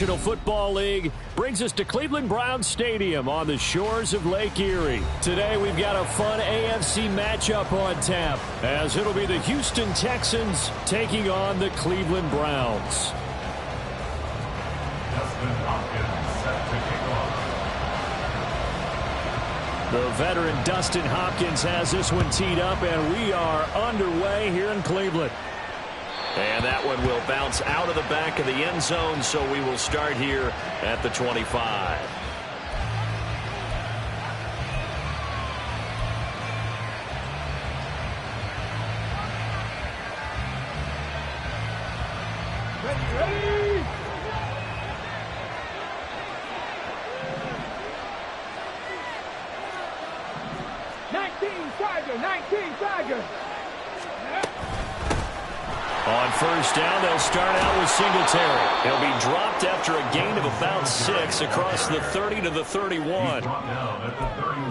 National Football League brings us to Cleveland Browns Stadium on the shores of Lake Erie. Today we've got a fun AFC matchup on tap, as it'll be the Houston Texans taking on the Cleveland Browns. The veteran Dustin Hopkins has this one teed up, and we are underway here in Cleveland. And that one will bounce out of the back of the end zone, so we will start here at the 25. Ready? 19 Tiger. On first down, they'll start out with Singletary. He'll be dropped after a gain of about 6 across the 30 to the 31.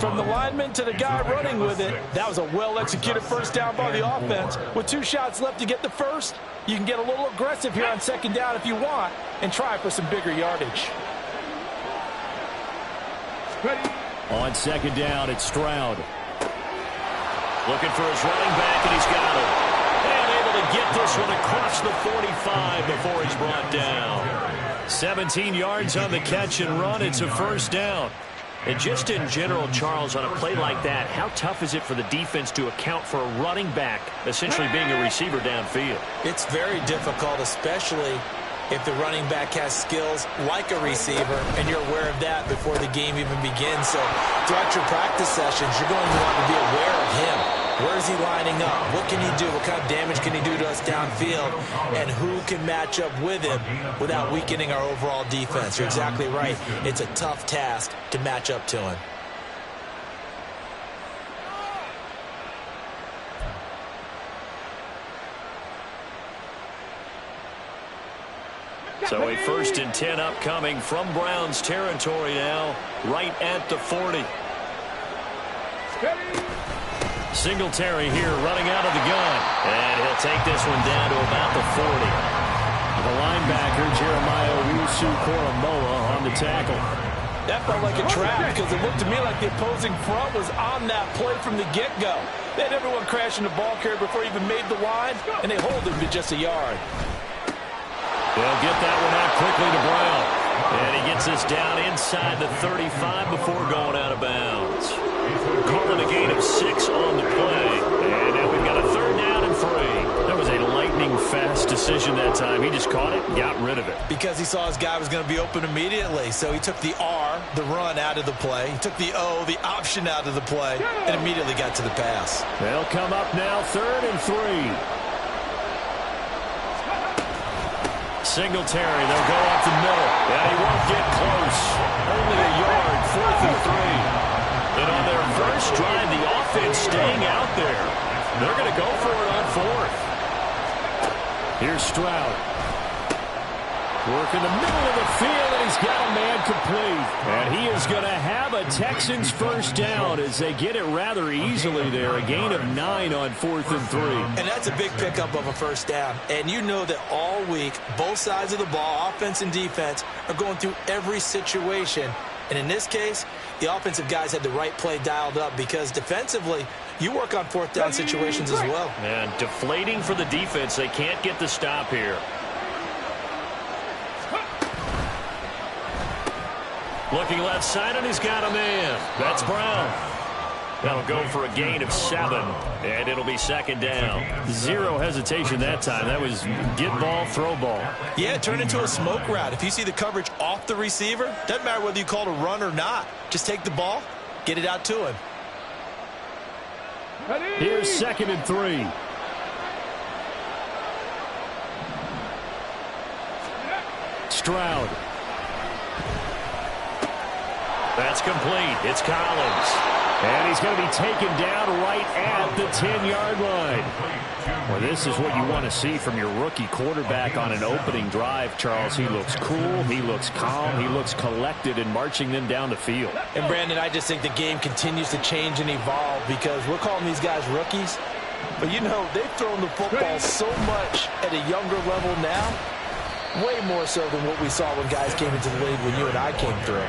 From the lineman to the guy running with it, that was a well-executed first down by the offense. With 2 shots left to get the first, you can get a little aggressive here on second down if you want and try for some bigger yardage. On second down, it's Stroud. Looking for his running back, and he's got him. And able to get this one across the 45 before he's brought down. 17 yards on the catch and run. It's a first down. And just in general, Charles, on a play like that, how tough is it for the defense to account for a running back essentially being a receiver downfield? It's very difficult, especially if the running back has skills like a receiver, and you're aware of that before the game even begins. So throughout your practice sessions, you're going to want to be aware of him. Where is he lining up? What can he do? What kind of damage can he do to us downfield? And who can match up with him without weakening our overall defense? You're exactly right. It's a tough task to match up to him. So a 1st and 10 upcoming from Browns territory now, right at the 40. Singletary here running out of the gun. And he'll take this one down to about the 40. The linebacker, Jeremiah Owusu-Koramoah, on the tackle. That felt like a trap because it looked to me like the opposing front was on that play from the get-go. They had everyone crashing the ball carrier before he even made the line, and they hold him to just a yard. They'll get that one out quickly to Brown. And he gets this down inside the 35 before going out of bounds. Calling a gain of 6 on the play. And now we've got a 3rd down and 3. That was a lightning-fast decision that time. He just caught it and got rid of it. Because he saw his guy was going to be open immediately. So he took the R, the run, out of the play. He took the O, the option, out of the play, and immediately got to the pass. They'll come up now 3rd and 3. Singletary, they'll go up the middle. And he won't get close. Only a yard, 4th and 3. And on their first drive, the offense staying out there. They're going to go for it on 4th. Here's Stroud. Working the middle of the field, and he's got a man complete. And he is going to have a Texans first down as they get it rather easily there. A gain of 9 on 4th and 3. And that's a big pickup of a first down. And you know that all week, both sides of the ball, offense and defense, are going through every situation. And in this case, the offensive guys had the right play dialed up because defensively, you work on 4th down situations as well. And deflating for the defense. They can't get the stop here. Looking left side, and he's got a man. That's Brown. That'll go for a gain of 7, and it'll be 2nd down. Zero hesitation that time. That was get ball, throw ball. Yeah, it turned into a smoke route. If you see the coverage off the receiver, doesn't matter whether you call it a run or not. Just take the ball, get it out to him. Here's 2nd and 3. Stroud. That's complete. It's Collins. And he's going to be taken down right at the 10-yard line. Well, this is what you want to see from your rookie quarterback on an opening drive, Charles. He looks cool. He looks calm. He looks collected in marching them down the field. And, Brandon, I just think the game continues to change and evolve because we're calling these guys rookies. But, you know, they've thrown the football so much at a younger level now. Way more so than what we saw when guys came into the league when you and I came through.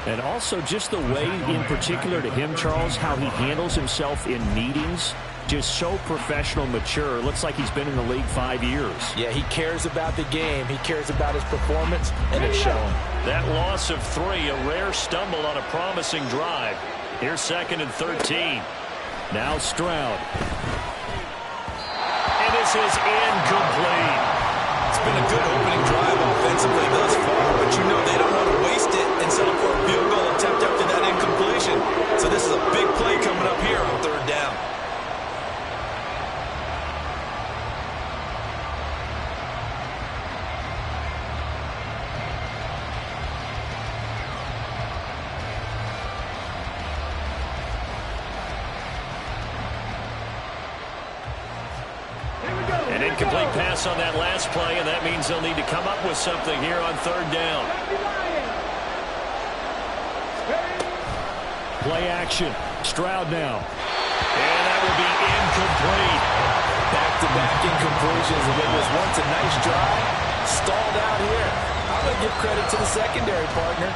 And also just the way, in particular to him, Charles, how he handles himself in meetings. Just so professional, mature. Looks like he's been in the league 5 years. Yeah, he cares about the game. He cares about his performance, and it's showing. That loss of 3, a rare stumble on a promising drive. Here's 2nd and 13. Now Stroud. And this is incomplete. It's been a good opening drive offensively thus far, but you know they don't want to waste it and settle for a field goal attempt after that incompletion. So this is a big play coming up here on 3rd down. An incomplete pass on that last play, and that means they'll need to come up with something here on 3rd down. Play action. Stroud now. And that will be incomplete. Back-to-back incompletions, and it was once a nice drive, stalled out here. I'm going to give credit to the secondary partner.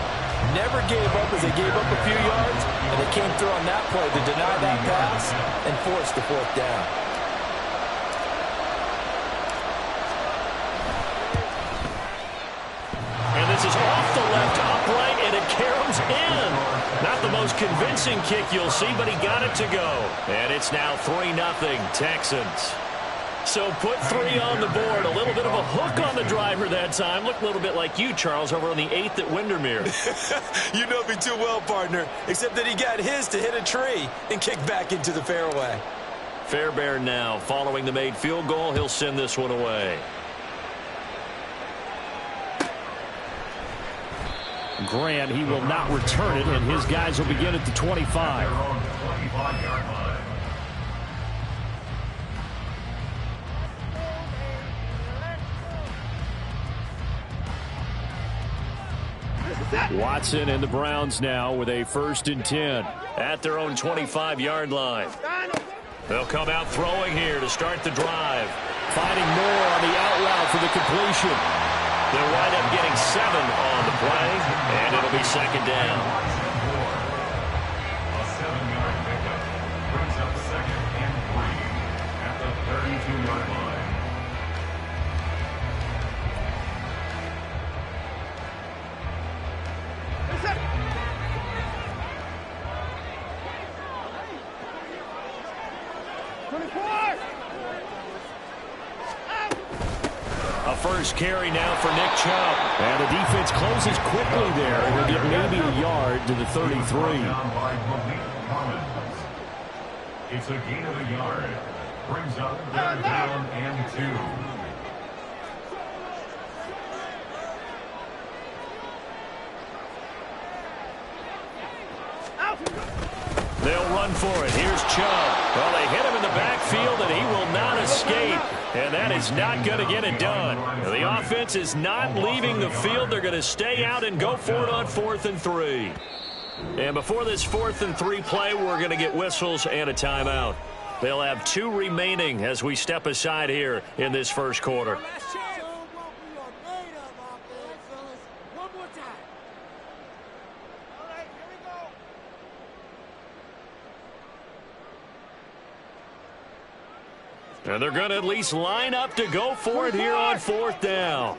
Never gave up as they gave up a few yards, and they came through on that play to deny that pass and force the 4th down. And this is off the left upright, and it caroms in. Not the most convincing kick you'll see, but he got it to go. And it's now 3-0 Texans. So put 3 on the board. A little bit of a hook on the driver that time. Looked a little bit like you, Charles, over on the 8th at Windermere. You know me too well, partner, except that he got his to hit a tree and kick back into the fairway. Fairbairn now, following the made field goal, he'll send this one away. Grant, he will not return it, and his guys will begin at the 25. Watson and the Browns now with a 1st and 10. At their own 25-yard line. They'll come out throwing here to start the drive. Finding Moore on the out route for the completion. They'll wind up getting 7 on the play, and it'll be 2nd down. A 7-yard pickup brings up 2nd and 3 at the 32-yard line. A first carry now for Nick Chubb. And the defense closes quickly there. It'll get maybe a yard to the 33. It's a gain of a yard. Brings up 3rd down and 2. They'll run for it. Here's Chubb. Well, they hit him in the backfield, and he will not escape. And that is not going to get it done. The offense is not leaving the field. They're going to stay out and go for it on 4th and 3. And before this 4th and 3 play, we're going to get whistles and a timeout. They'll have 2 remaining as we step aside here in this first quarter. And they're going to at least line up to go for it here on 4th down.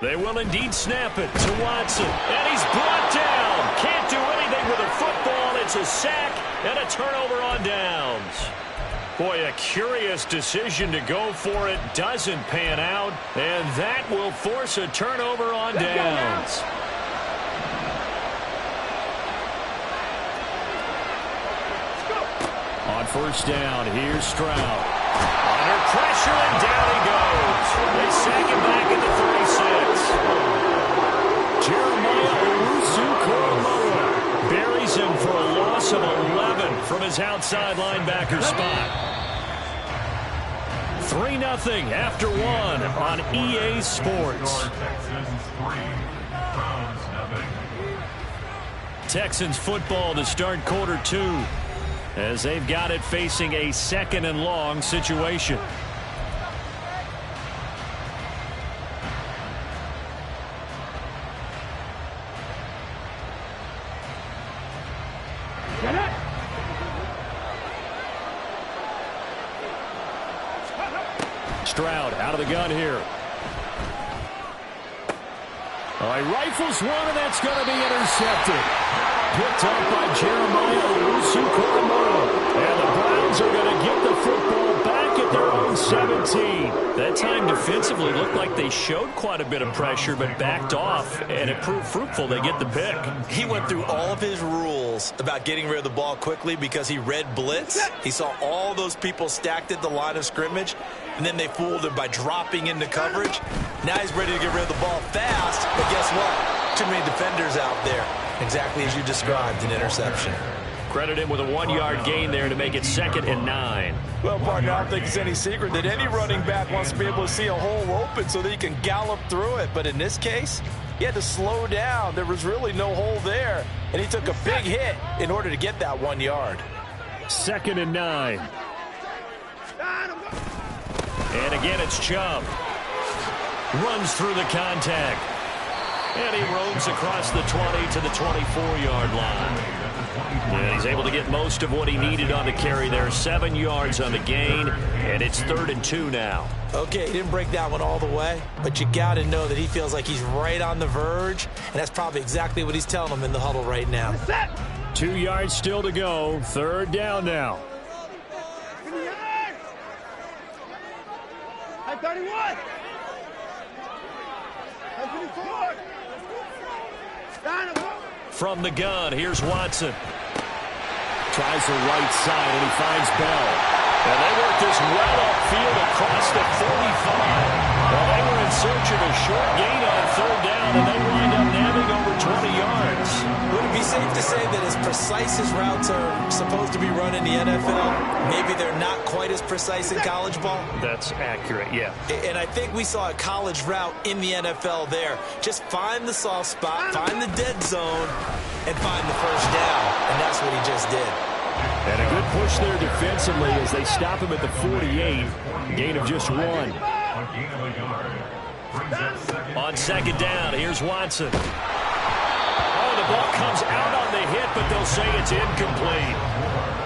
They will indeed snap it to Watson. And he's brought down. Can't do anything with a football. It's a sack and a turnover on downs. Boy, a curious decision to go for it. Doesn't pan out. And that will force a turnover on downs. On 1st down, here's Stroud. Under pressure, and down he goes. They sack him back at the 36. Jeremiah Owusu-Koramoah Buries him for a loss of 11 from his outside linebacker spot. 3-0 after 1 on EA Sports. Texans football to start quarter 2. As they've got it facing a 2nd and long situation. Stroud out of the gun here. All right, rifles one, and that's going to be intercepted. Picked up by Jeremiah Owusu-Koramoah. And the Browns are going to get the football back at their own 17. That time defensively looked like they showed quite a bit of pressure but backed off, and it proved fruitful. They get the pick. He went through all of his rules about getting rid of the ball quickly because he read blitz. He saw all those people stacked at the line of scrimmage, and then they fooled him by dropping into coverage. Now he's ready to get rid of the ball fast, but guess what? Too many defenders out there. Exactly as you described, an interception. Credit him with a 1-yard gain there to make it 2nd and 9. Well, partner, I don't think it's any secret that any running back wants to be able to see a hole open so that he can gallop through it. But in this case, he had to slow down. There was really no hole there, and he took a big hit in order to get that 1 yard. 2nd and 9. And again, it's Chubb. Runs through the contact. And he roams across the 20 to the 24-yard line. And he's able to get most of what he needed on the carry there. 7 yards on the gain, and it's 3rd and 2 now. Okay, he didn't break that one all the way, but you got to know that he feels like he's right on the verge, and that's probably exactly what he's telling them in the huddle right now. 2 yards still to go. 3rd down now. 31. 24. From the gun, here's Watson. Tries the right side, and he finds Bell. And they work this well upfield across the 45. Well, they were in search of a short gain on 3rd down, and they wind up nabbing over 20 yards. Would it be safe to say that as precise as routes are supposed to be run in the NFL, maybe they're not quite as precise in college ball? That's accurate, yeah. And I think we saw a college route in the NFL there. Just find the soft spot, find the dead zone, and find the first down. And that's what he just did. And a good push there defensively as they stop him at the 48. Gain of just 1. On 2nd down, here's Watson. Oh, the ball comes out on the hit, but they'll say it's incomplete.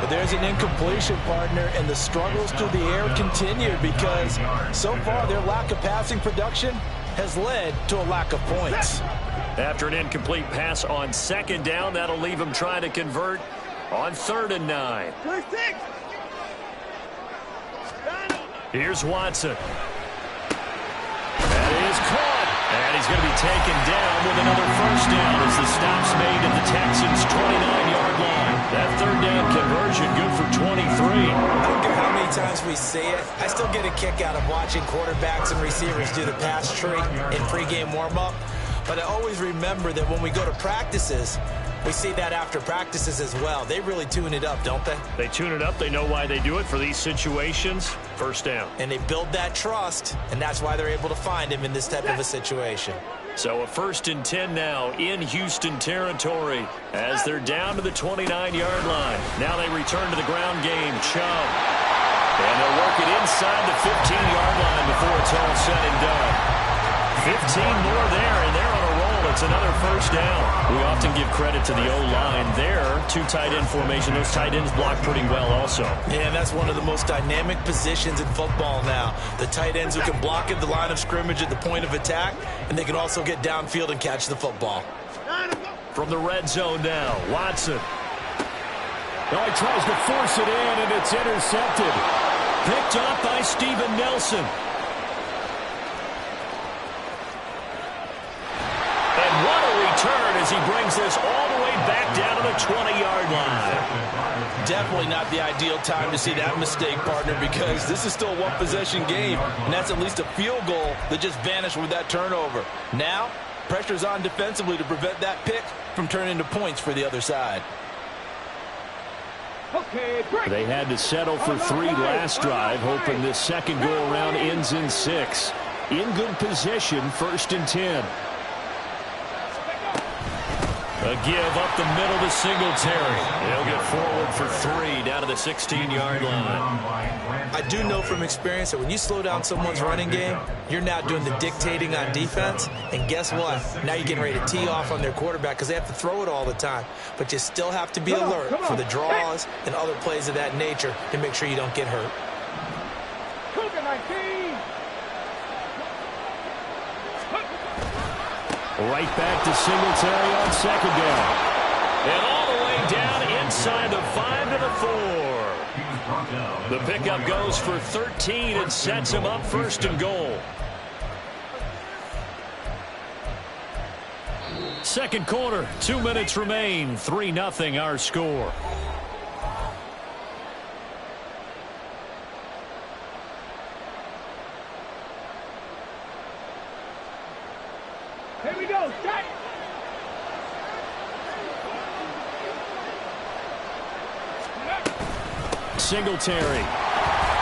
But there's an incompletion, partner, and the struggles through the air continue because so far their lack of passing production has led to a lack of points. After an incomplete pass on 2nd down, that'll leave him trying to convert on 3rd and 9. Here's Watson. That is caught. And he's going to be taken down with another first down as the stop's made at the Texans' 29-yard line. That 3rd down conversion good for 23. I don't care how many times we say it, I still get a kick out of watching quarterbacks and receivers do the pass tree in pregame warm-up. But I always remember that when we go to practices, we see that after practices as well. They really tune it up, don't they? They tune it up. They know why they do it for these situations. First down. And they build that trust, and that's why they're able to find him in this type of a situation. So a 1st and 10 now in Houston territory as they're down to the 29-yard line. Now they return to the ground game. Chubb. And they'll work it inside the 15-yard line before it's all said and done. 15 more there, and they're on a roll. It's another first down. We often give credit to the O-line there. 2 tight end formation. Those tight ends block pretty well also. Yeah, and that's one of the most dynamic positions in football now. The tight ends who can block at the line of scrimmage at the point of attack, and they can also get downfield and catch the football. From the red zone now, Watson. Oh, he tries to force it in, and it's intercepted. Picked up by Steven Nelson. What a return as he brings this all the way back down to the 20-yard line. Definitely not the ideal time to see that mistake, partner, because this is still a one-possession game, and that's at least a field goal that just vanished with that turnover. Now, pressure's on defensively to prevent that pick from turning into points for the other side. They had to settle for 3 last drive, hoping this second go-around ends in 6. In good position, 1st and 10. A give up the middle to Singletary. He'll get forward for 3 down to the 16-yard line. I do know from experience that when you slow down someone's running game, you're now doing the dictating on defense. And guess what? Now you're getting ready to tee off on their quarterback because they have to throw it all the time. But you still have to be alert for the draws and other plays of that nature to make sure you don't get hurt. Right back to Singletary on second down. And all the way down inside the 5 to the 4. The pickup goes for 13 and sets him up first and goal. Second quarter, 2 minutes remain. 3-0 our score. Here we go. Set. Singletary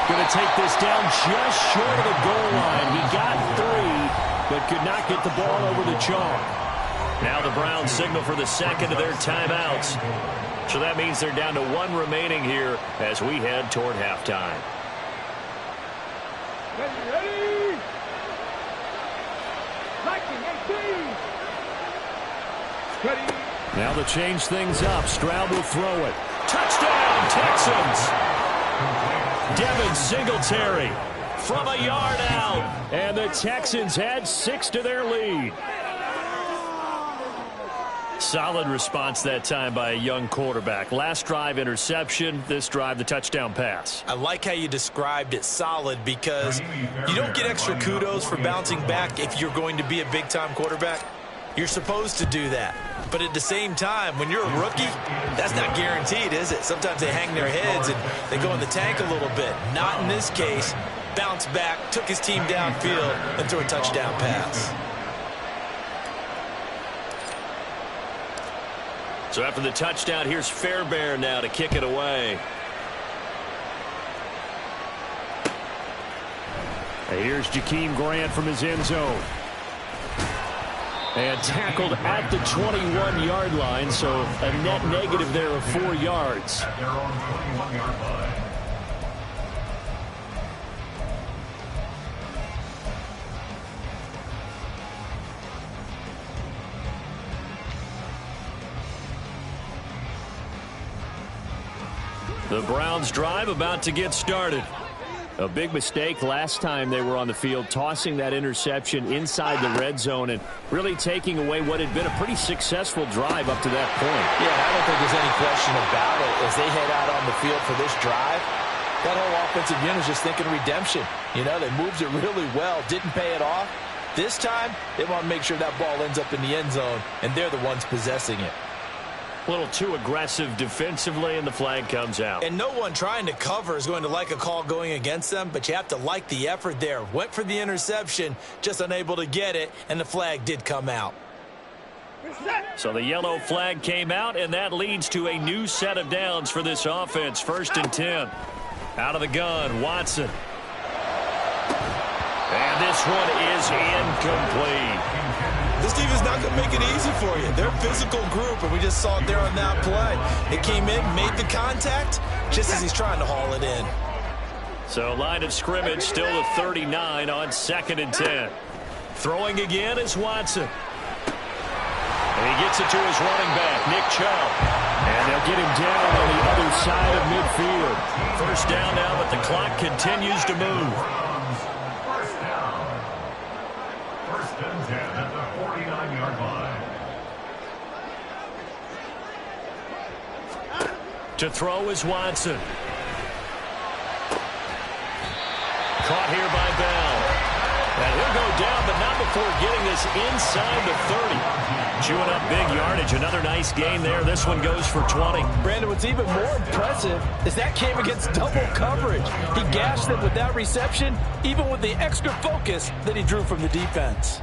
going to take this down just short of the goal line. He got 3, but could not get the ball over the chalk. Now the Browns signal for the second of their timeouts. So that means they're down to 1 remaining here as we head toward halftime. Ready. Liking 18. Ready. Now to change things up, Stroud will throw it. Touchdown, Texans! Devin Singletary from a yard out. And the Texans add 6 to their lead. Solid response that time by a young quarterback. Last drive, interception. This drive, the touchdown pass. I like how you described it, solid, because you don't get extra kudos for bouncing back if you're going to be a big-time quarterback. You're supposed to do that. But at the same time, when you're a rookie, that's not guaranteed, is it? Sometimes they hang their heads and they go in the tank a little bit. Not in this case. Bounced back, took his team downfield, and threw a touchdown pass. So after the touchdown, here's Fairbairn now to kick it away. And here's Jakeem Grant from his end zone. And tackled at the 21-yard line, so a net negative there of 4 yards. At their own 21-yard line. The Browns drive about to get started. A big mistake last time they were on the field, tossing that interception inside the red zone and really taking away what had been a pretty successful drive up to that point. Yeah, I don't think there's any question about it. As they head out on the field for this drive, that whole offensive unit is just thinking redemption. You know, they moved it really well, didn't pay it off. This time, they want to make sure that ball ends up in the end zone, and they're the ones possessing it. A little too aggressive defensively, and the flag comes out. And no one trying to cover is going to like a call going against them, but you have to like the effort there. Went for the interception, just unable to get it, and the flag did come out. So the yellow flag came out, and that leads to a new set of downs for this offense. 1st and 10. Out of the gun, Watson. And this one is incomplete. This defense is not going to make it easy for you. They're a physical group, and we just saw it there on that play. It came in, made the contact, just as he's trying to haul it in. So line of scrimmage still a 39 on 2nd and 10. Throwing again is Watson. And he gets it to his running back, Nick Chubb. And they'll get him down on the other side of midfield. 1st down now, but the clock continues to move. First down. 1st and 10 at the 49-yard line. To throw is Watson. Caught here by Bell. And he'll go down, but not before getting this inside the 30. Chewing up big yardage. Another nice gain there. This one goes for 20. Brandon, what's even more impressive is that came against double coverage. He gashed them with that reception, even with the extra focus that he drew from the defense.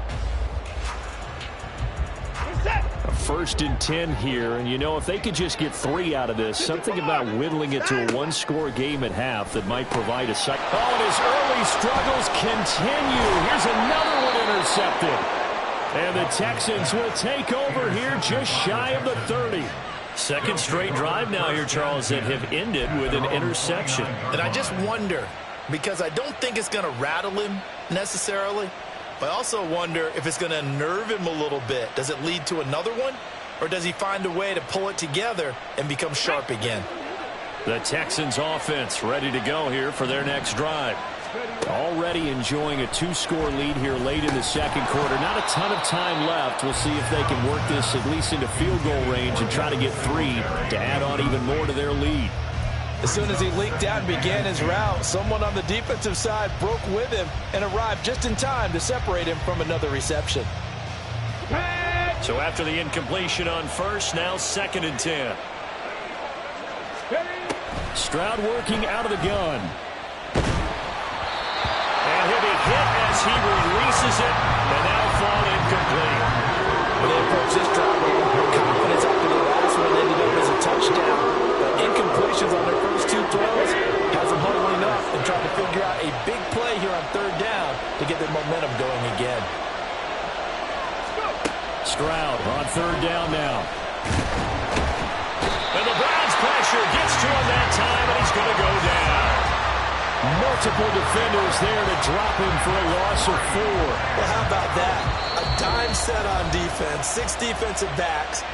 A 1st and 10 here, and you know, if they could just get 3 out of this, something about whittling it to a 1-score game at half that might provide a second. Oh, and his early struggles continue. Here's another one intercepted. And the Texans will take over here just shy of the 30. Second straight drive now here, Charles, that have ended with an interception. And I just wonder, because I don't think it's going to rattle him necessarily, but I also wonder if it's going to nerve him a little bit. Does it lead to another one? Or does he find a way to pull it together and become sharp again? The Texans offense ready to go here for their next drive. Already enjoying a 2-score lead here late in the second quarter. Not a ton of time left. We'll see if they can work this at least into field goal range and try to get 3 to add on even more to their lead. As soon as he leaked out and began his route, someone on the defensive side broke with him and arrived just in time to separate him from another reception. So after the incompletion on first, now 2nd and 10. Stroud working out of the gun. And he'll be hit as he releases it, and that'll fall incomplete. When they approach this drive with confidence after the last one ended up as a touchdown. But incompletions on their first 2 throws has them huddling up and trying to figure out a big play here on 3rd down to get their momentum going again. Stroud on 3rd down now. And the Browns pressure gets to him that time, and he's going to go down. Multiple defenders there to drop him for a loss of 4. Well, how about that? A dime set on defense, 6 defensive backs.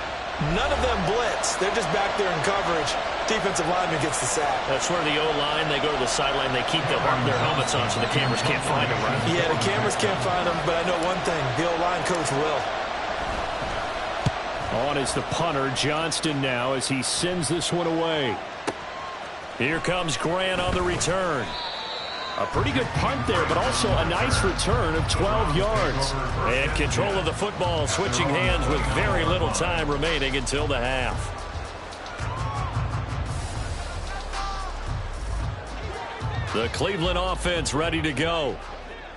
None of them blitz. They're just back there in coverage. Defensive lineman gets the sack. That's where the O-line, they go to the sideline, they keep their helmets on so the cameras can't find them, right? Yeah, the cameras can't find them, but I know one thing. The O-line coach will. On is the punter, Johnston now, as he sends this one away. Here comes Grant on the return. A pretty good punt there, but also a nice return of 12 yards. And control of the football, switching hands with very little time remaining until the half. The Cleveland offense ready to go.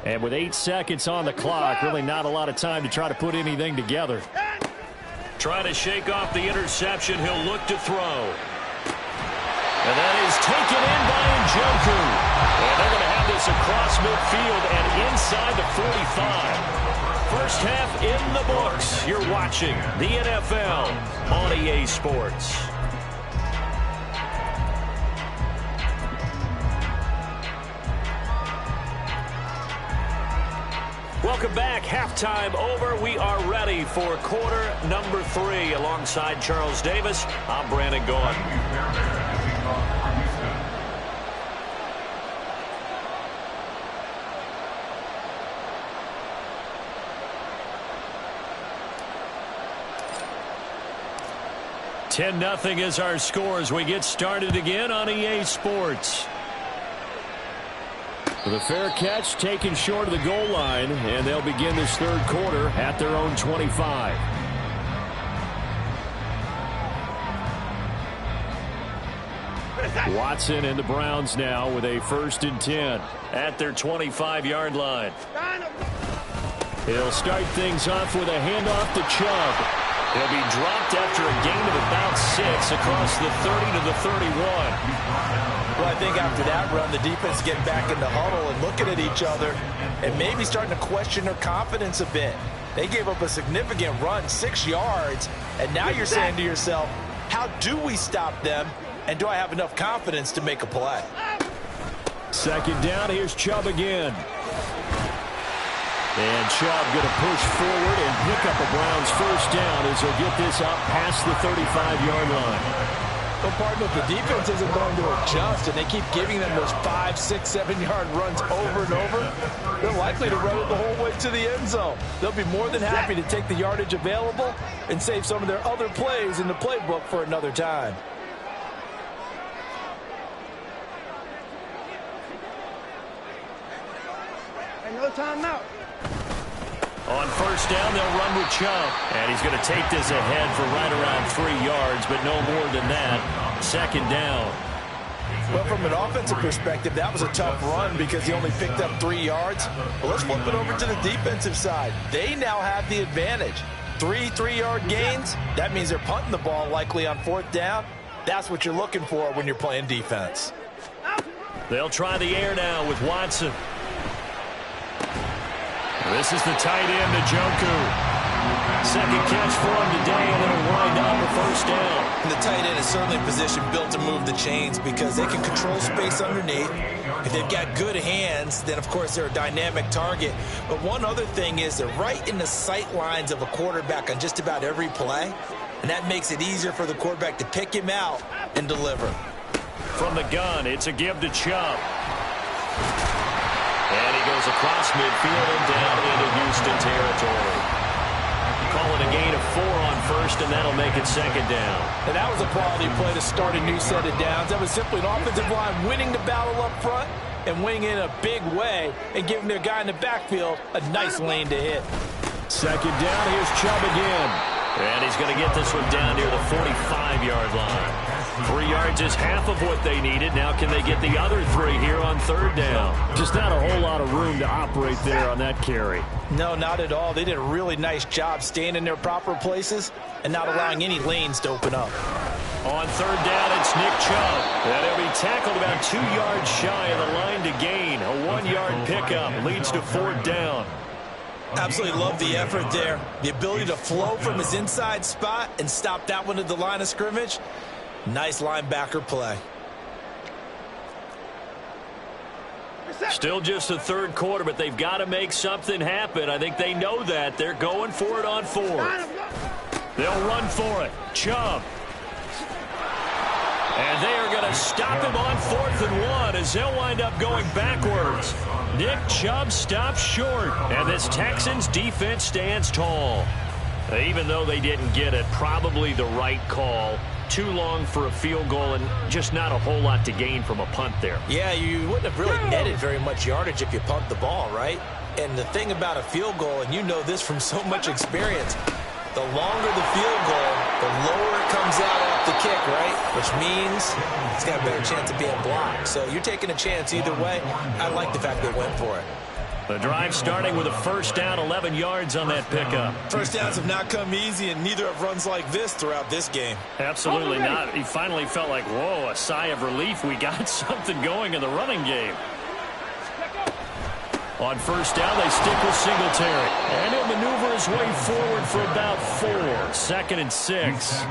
And with 8 seconds on the clock, really not a lot of time to try to put anything together. Trying to shake off the interception. He'll look to throw. And that is taken in by Njoku. And they're going to have this across midfield and inside the 45. First half in the books. You're watching the NFL on EA Sports. Welcome back. Halftime over. We are ready for quarter number 3. Alongside Charles Davis, I'm Brandon Gaughan. 10-0 is our score as we get started again on EA Sports. The fair catch taken short of the goal line, and they'll begin this 3rd quarter at their own 25. Watson and the Browns now with a 1st and 10 at their 25-yard line. He'll start things off with a handoff to Chubb. He'll be dropped after a gain of about 6 across the 30 to the 31. Well, I think after that run, the defense getting back in the huddle and looking at each other and maybe starting to question their confidence a bit. They gave up a significant run, 6 yards, and now you're saying to yourself, how do we stop them, and do I have enough confidence to make a play? 2nd down, here's Chubb again. And Chubb going to push forward and pick up a Browns 1st down as he'll get this up past the 35-yard line. Well, partner, if the defense isn't going to adjust and they keep giving them those 5, 6, 7-yard runs over and over, they're likely to run it the whole way to the end zone. They'll be more than happy to take the yardage available and save some of their other plays in the playbook for another time. And no timeout. On 1st down, they'll run with Chubb. And he's going to take this ahead for right around 3 yards, but no more than that. 2nd down. Well, from an offensive perspective, that was a tough run because he only picked up 3 yards. But let's flip it over to the defensive side. They now have the advantage. 3 3-yard gains. That means they're punting the ball likely on 4th down. That's what you're looking for when you're playing defense. They'll try the air now with Watson. This is the tight end, Njoku. 2nd catch for him today, and it'll wind up a 1st down. The tight end is certainly a position built to move the chains because they can control space underneath. If they've got good hands, then, of course, they're a dynamic target. But one other thing is they're right in the sight lines of a quarterback on just about every play, and that makes it easier for the quarterback to pick him out and deliver. From the gun, it's a give to Chubb. And he goes across midfield and down into Houston territory. Call it a gain of 4 on first, and that'll make it second down. And that was a quality play to start a new set of downs. That was simply an offensive line winning the battle up front and winning in a big way and giving their guy in the backfield a nice lane to hit. Second down, here's Chubb again. And he's going to get this one down near the 45-yard line. 3 yards is half of what they needed. Now can they get the other 3 here on third down? Just not a whole lot of room to operate there on that carry. No, not at all. They did a really nice job staying in their proper places and not allowing any lanes to open up. On third down, it's Nick Chubb. And he'll be tackled about 2 yards shy of the line to gain. A 1-yard pickup leads to fourth down. Absolutely love the effort there. The ability to flow from his inside spot and stop that one at the line of scrimmage. Nice linebacker play. Still just the third quarter, but they've got to make something happen. I think they know that. They're going for it on fourth. They'll run for it. Chubb. And they are going to stop him on 4th and 1 as they'll wind up going backwards. Nick Chubb stops short, and this Texans defense stands tall. Even though they didn't get it, probably the right call. Too long for a field goal and just not a whole lot to gain from a punt there. Yeah, you wouldn't have really netted very much yardage if you pumped the ball, right? And the thing about a field goal, and you know this from so much experience, the longer the field goal, the lower it comes out off the kick, right? Which means it's got a better chance of being blocked. So you're taking a chance either way. I like the fact they went for it. The drive starting with a first down, 11 yards on that pickup. First downs have not come easy, and neither have runs like this throughout this game. Absolutely not. He finally felt like, whoa, a sigh of relief. We got something going in the running game. On first down, they stick with Singletary. And he'll maneuver his way forward for about 4. 2nd and 6.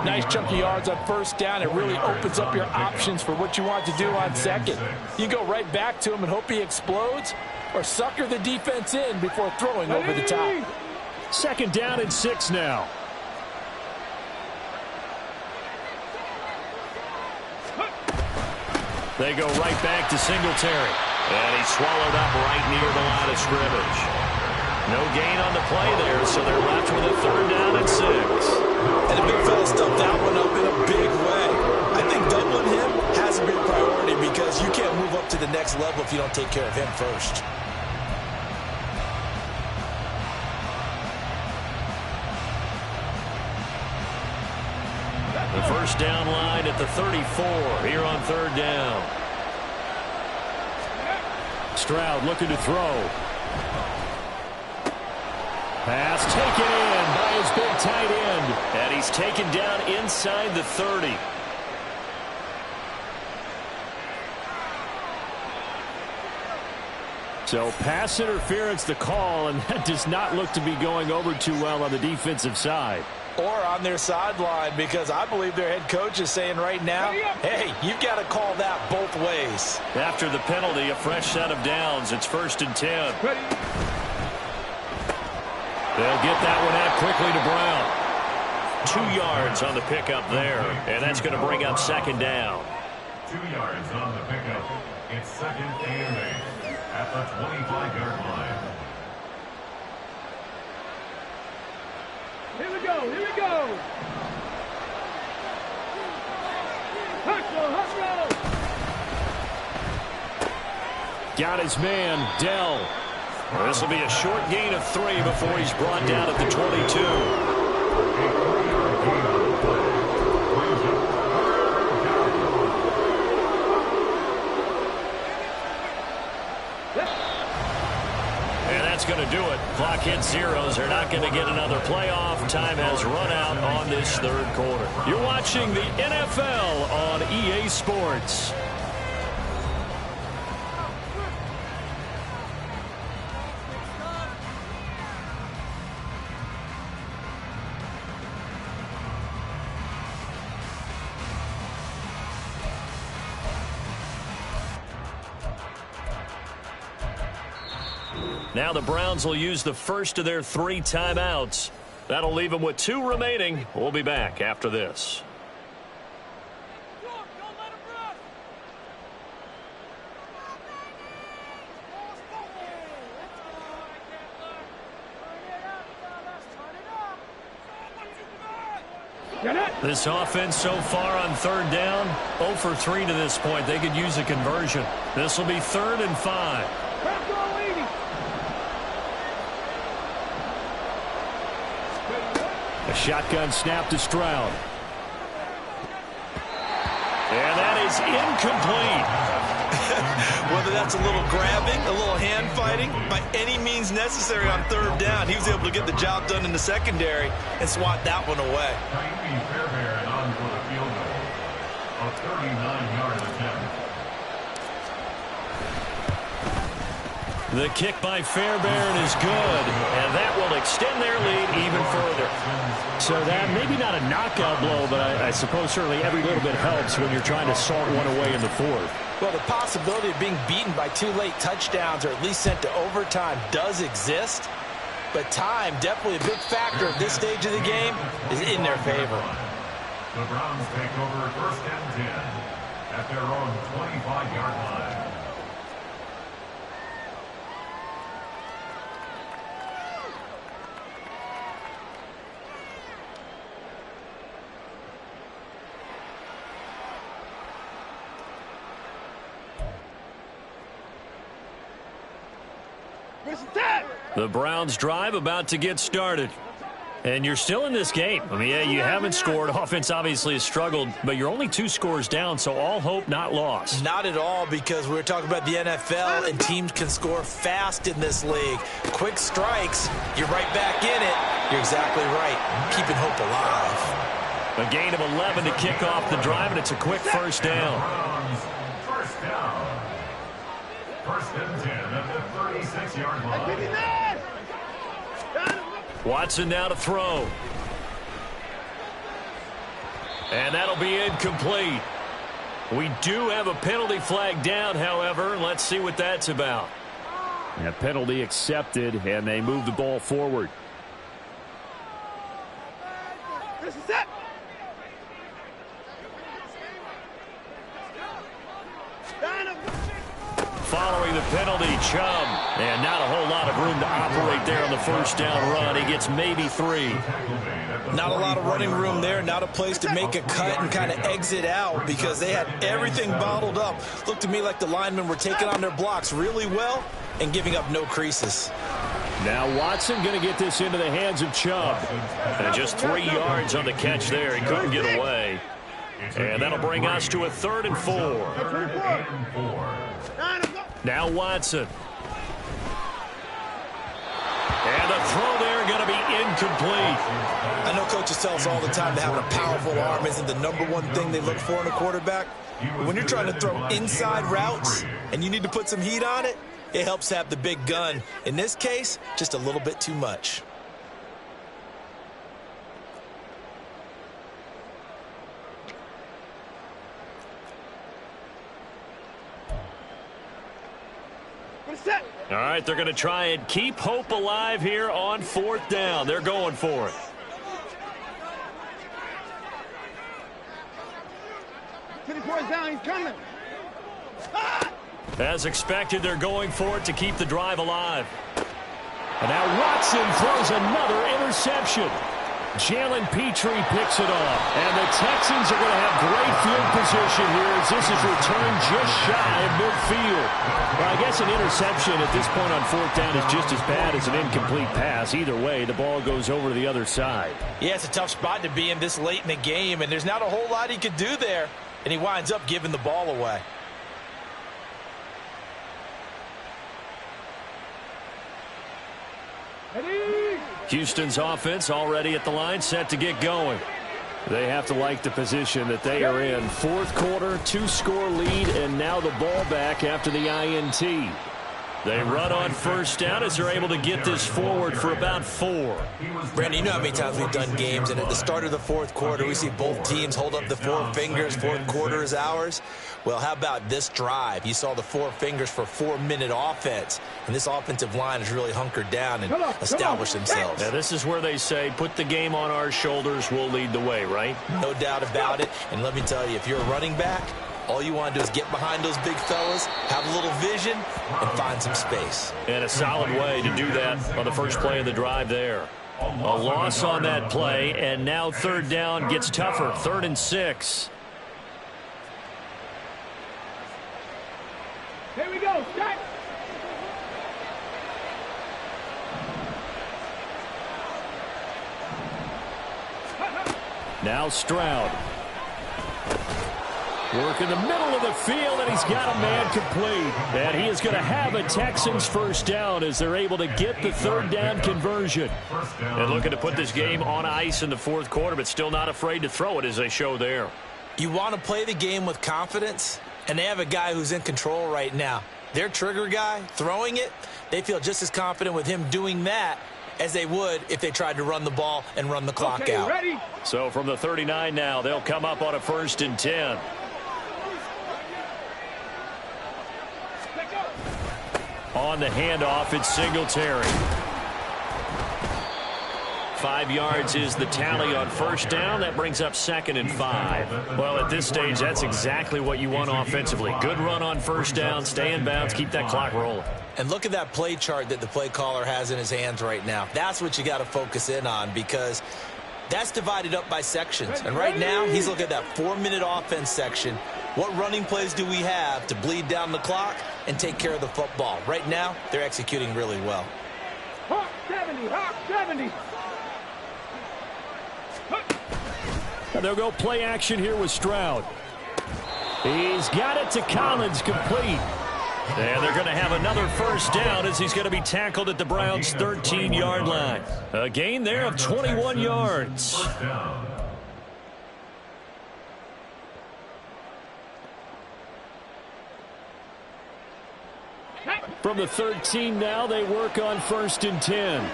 Nice chunky yards on first down. It really opens up your options for what you want to do on second. You go right back to him and hope he explodes, or sucker the defense in before throwing over the top. Second down and 6 now. They go right back to Singletary. And he's swallowed up right near the line of scrimmage. No gain on the play there, so they're left with a third down and 6. And the big fella stuffed that one up in a big way. I think doubling him has a big priority because you can't move up to the next level if you don't take care of him first. The first down line at the 34 here on third down. Stroud looking to throw. Pass taken in by his big tight end. And he's taken down inside the 30. So pass interference the call, and that does not look to be going over too well on the defensive side. Or on their sideline, because I believe their head coach is saying right now, hey, you've got to call that both ways. After the penalty, a fresh set of downs. It's 1st and 10. They'll get that one out quickly to Brown. 2 yards on the pickup there, and that's going to bring up second down. 2 yards on the pickup. It's 2nd and 8 at the 25-yard line. Here we go, here we go. Hustle. Got his man, Dell. Well, this will be a short gain of 3 before he's brought down at the 22. Going to do it. Clock hits zeros. They're not going to get another playoff. Time has run out on this third quarter. You're watching the NFL on EA Sports. Now the Browns will use the first of their 3 timeouts. That'll leave them with 2 remaining. We'll be back after this. This offense so far on third down, 0 for 3 to this point. They could use a conversion. This will be 3rd and 5. A shotgun snap to Stroud. And that is incomplete. Whether that's a little grabbing, a little hand fighting, by any means necessary on third down, he was able to get the job done in the secondary and swat that one away. Tyree Fairbairn on for the field goal. A 39-yard attempt. The kick by Fairbairn is good, and that will extend their lead even further. So that maybe not a knockout blow, but I suppose certainly every little bit helps when you're trying to salt one away in the fourth. Well, the possibility of being beaten by 2 late touchdowns or at least sent to overtime does exist, but time, definitely a big factor at this stage of the game, is in their favor. The Browns take over 1st and 10 at their own 25-yard line. The Browns drive about to get started. And you're still in this game. I mean, yeah, you haven't scored. Offense obviously has struggled, but you're only 2 scores down, so all hope not lost. Not at all, because we're talking about the NFL, and teams can score fast in this league. Quick strikes, you're right back in it. You're exactly right. Keeping hope alive. A gain of 11 to kick off the drive, and it's a quick first down. Browns, first down. 1st and 10 at the 36-yard line. Watson now to throw. And that'll be incomplete. We do have a penalty flag down, however. Let's see what that's about. A penalty accepted, and they move the ball forward. This is it. Following the penalty, Chubb. And not a whole lot of room to operate there on the first down run. He gets maybe 3. Not a lot of running room there, not a place to make a cut and kind of exit out because they had everything bottled up. Looked to me like the linemen were taking on their blocks really well and giving up no creases. Now Watson going to get this into the hands of Chubb. And just 3 yards on the catch there. He couldn't get away. And that'll bring us to a 3rd and 4. Now Watson. And the throw there going to be incomplete. I know coaches tell us all the time that having a powerful arm isn't the #1 thing they look for in a quarterback. But when you're trying to throw inside routes and you need to put some heat on it, it helps have the big gun. In this case, just a little bit too much. All right, they're going to try and keep hope alive here on 4th down. They're going for it. Down, he's coming. As expected, they're going for it to keep the drive alive. And now Watson throws another interception. Jalen Petrie picks it off. And the Texans are going to have great field position here as this is returned just shy of midfield. Well, I guess an interception at this point on 4th down is just as bad as an incomplete pass. Either way, the ball goes over to the other side. Yeah, it's a tough spot to be in this late in the game, and there's not a whole lot he could do there. And he winds up giving the ball away. Houston's offense already at the line, set to get going. They have to like the position that they are in. 4th quarter, 2-score lead, and now the ball back after the INT. They run on 1st down as they're able to get this forward for about 4. Brandon, you know how many times we've done games, and at the start of the 4th quarter, we see both teams hold up the 4 fingers. 4th quarter is ours. Well, how about this drive? You saw the 4 fingers for 4-minute offense, and this offensive line has really hunkered down and established themselves. Now, this is where they say, put the game on our shoulders, we'll lead the way, right? No doubt about it, and let me tell you, if you're a running back, all you want to do is get behind those big fellas, have a little vision, and find some space. And a solid way to do that on the first play of the drive there. A loss on that play, and now third down gets tougher. 3rd and 6. Here we go, start. Now Stroud. Work in the middle of the field, and he's got a man complete. And he is going to have a Texans first down as they're able to get the third down conversion. And looking to put this game on ice in the 4th quarter, but still not afraid to throw it as they show there. You want to play the game with confidence, and they have a guy who's in control right now. Their trigger guy, throwing it, they feel just as confident with him doing that as they would if they tried to run the ball and run the clock out. Ready? So from the 39 now, they'll come up on a 1st and 10. On the handoff, it's Singletary. 5 yards is the tally on first down. That brings up 2nd and 5. Well, at this stage, that's exactly what you want offensively. Good run on first down, stay in bounds, keep that clock rolling. And look at that play chart that the play caller has in his hands right now. That's what you got to focus in on, because that's divided up by sections. And right now, he's looking at that 4-minute offense section. What running plays do we have to bleed down the clock and take care of the football? Right now, they're executing really well. Hawk 70, Hawk 70. They'll go play action here with Stroud. He's got it to Collins, complete. And they're going to have another first down as he's going to be tackled at the Browns' 13-yard line. A gain there of 21 yards. From the 13 now, they work on 1st and 10.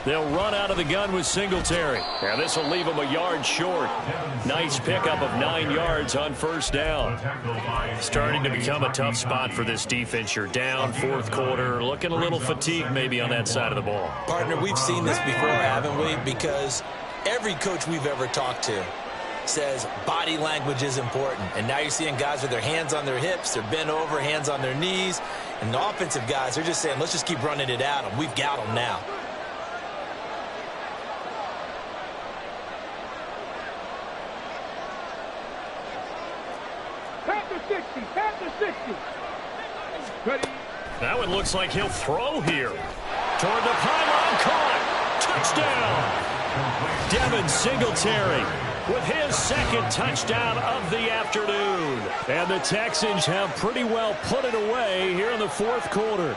They'll run out of the gun with Singletary. And this will leave them a yard short. Nice pickup of 9 yards on first down. Starting to become a tough spot for this defense. You're down 4th quarter. Looking a little fatigued maybe on that side of the ball. Partner, we've seen this before, haven't we? Because every coach we've ever talked to says body language is important. And now you're seeing guys with their hands on their hips, they're bent over, hands on their knees. And the offensive guys, they're just saying, let's just keep running it at them. We've got them now. Panther 60, Panther 60. Ready? That one looks like he'll throw here. Toward the pylon, caught. Touchdown. Devin Singletary with his 2nd touchdown of the afternoon. And the Texans have pretty well put it away here in the 4th quarter.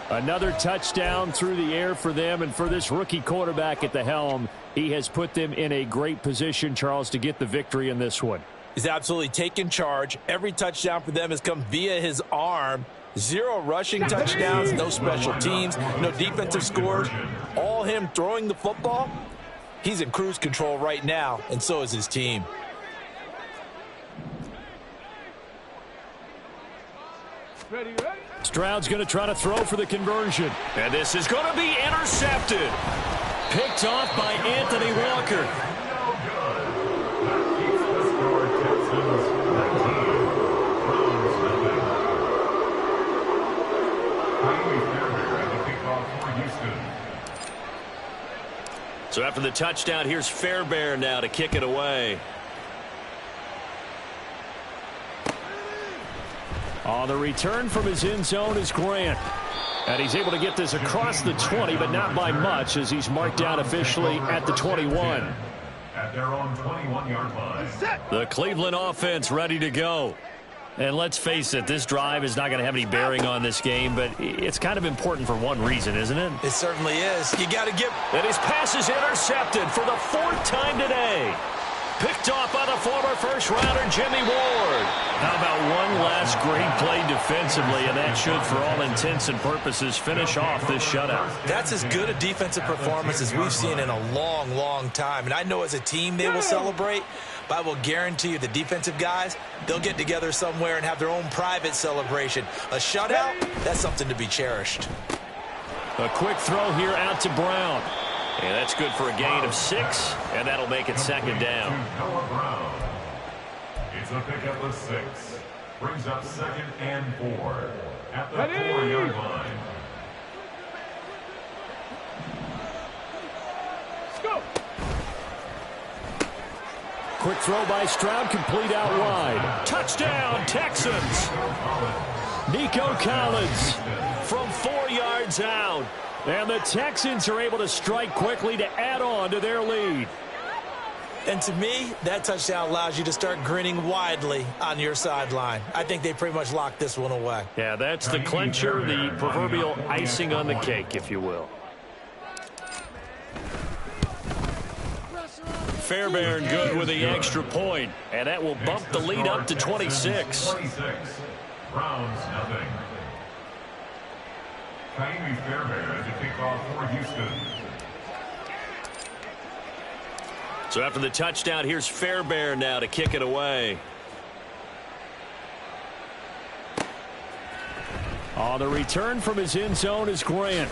Another touchdown through the air for them, and for this rookie quarterback at the helm, he has put them in a great position, Charles, to get the victory in this one. He's absolutely taken charge. Every touchdown for them has come via his arm. 0 rushing touchdowns, no special teams, no defensive scores. All him throwing the football. He's in cruise control right now, and so is his team. Ready? Stroud's going to try to throw for the conversion. And this is going to be intercepted. Picked off by Anthony Walker. So after the touchdown, here's Fairbairn now to kick it away. On the return from his end zone is Grant. And he's able to get this across the 20, but not by much, as he's marked down officially at the 21. At their own 21-yard line. The Cleveland offense ready to go. And let's face it, this drive is not going to have any bearing on this game, but it's kind of important for one reason, isn't it? It certainly is. You got to give. And his pass is intercepted for the 4th time today. Picked off by the former first-rounder Jimmy Ward. How about one last great play defensively, and that should, for all intents and purposes, finish off this shutout. That's as good a defensive performance as we've seen in a long, long time. And I know as a team they will celebrate, but I will guarantee you the defensive guys, they'll get together somewhere and have their own private celebration. A shutout, that's something to be cherished. A quick throw here out to Brown. And that's good for a gain of 6, and that'll make it 2nd down. Noah Brown. It's a pickup of 6. Brings up 2nd and 4. at the 4-yard line. Go. Quick throw by Stroud, complete out wide. Touchdown, Texans. Nico Collins from 4 yards out. And the Texans are able to strike quickly to add on to their lead. And to me, that touchdown allows you to start grinning widely on your sideline. I think they pretty much locked this one away. Yeah, that's the clincher, the proverbial icing on the cake, if you will. Fairbairn good with the extra point, and that will bump the lead up to 26. 26. Browns, nothing. Ka'imi Fairbairn to kick off for Houston. So after the touchdown, here's Fairbairn now to kick it away. On the return from his end zone is Grant.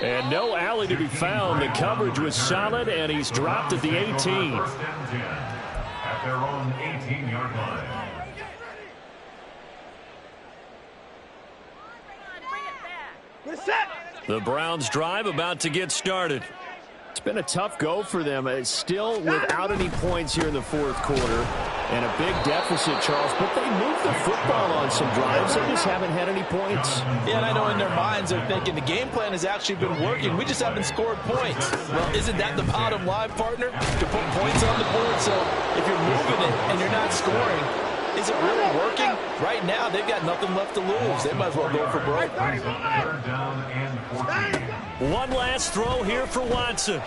And no alley to be found. The coverage was solid, and he's dropped at the 18. First and 10 at their own 18-yard line. The Browns drive about to get started. It's been a tough go for them. It's still without any points here in the fourth quarter. And a big deficit, Charles. But they moved the football on some drives. They just haven't had any points. Yeah, and I know in their minds they're thinking the game plan has actually been working. We just haven't scored points. Well, isn't that the bottom line, partner? To put points on the board. So if you're moving it and you're not scoring, is it really working? Right now, they've got nothing left to lose. They might as well go for broke. Third down and 14. One last throw here for Watson.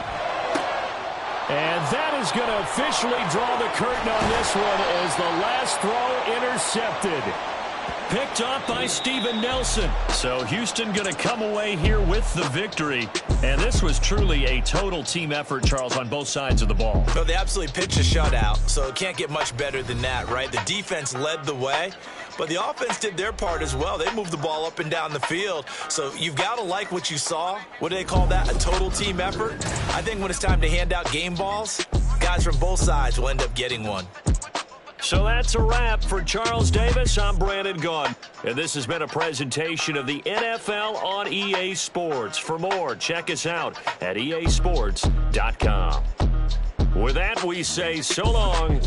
And that is going to officially draw the curtain on this one as the last throw intercepted. Picked off by Steven Nelson. So Houston going to come away here with the victory. And this was truly a total team effort, Charles, on both sides of the ball. So they absolutely pitched a shutout, so it can't get much better than that, right? The defense led the way, but the offense did their part as well. They moved the ball up and down the field. So you've got to like what you saw. What do they call that? A total team effort? I think when it's time to hand out game balls, guys from both sides will end up getting one. So that's a wrap for Charles Davis. I'm Brandon Gaudin. And this has been a presentation of the NFL on EA Sports. For more, check us out at easports.com. With that, we say so long.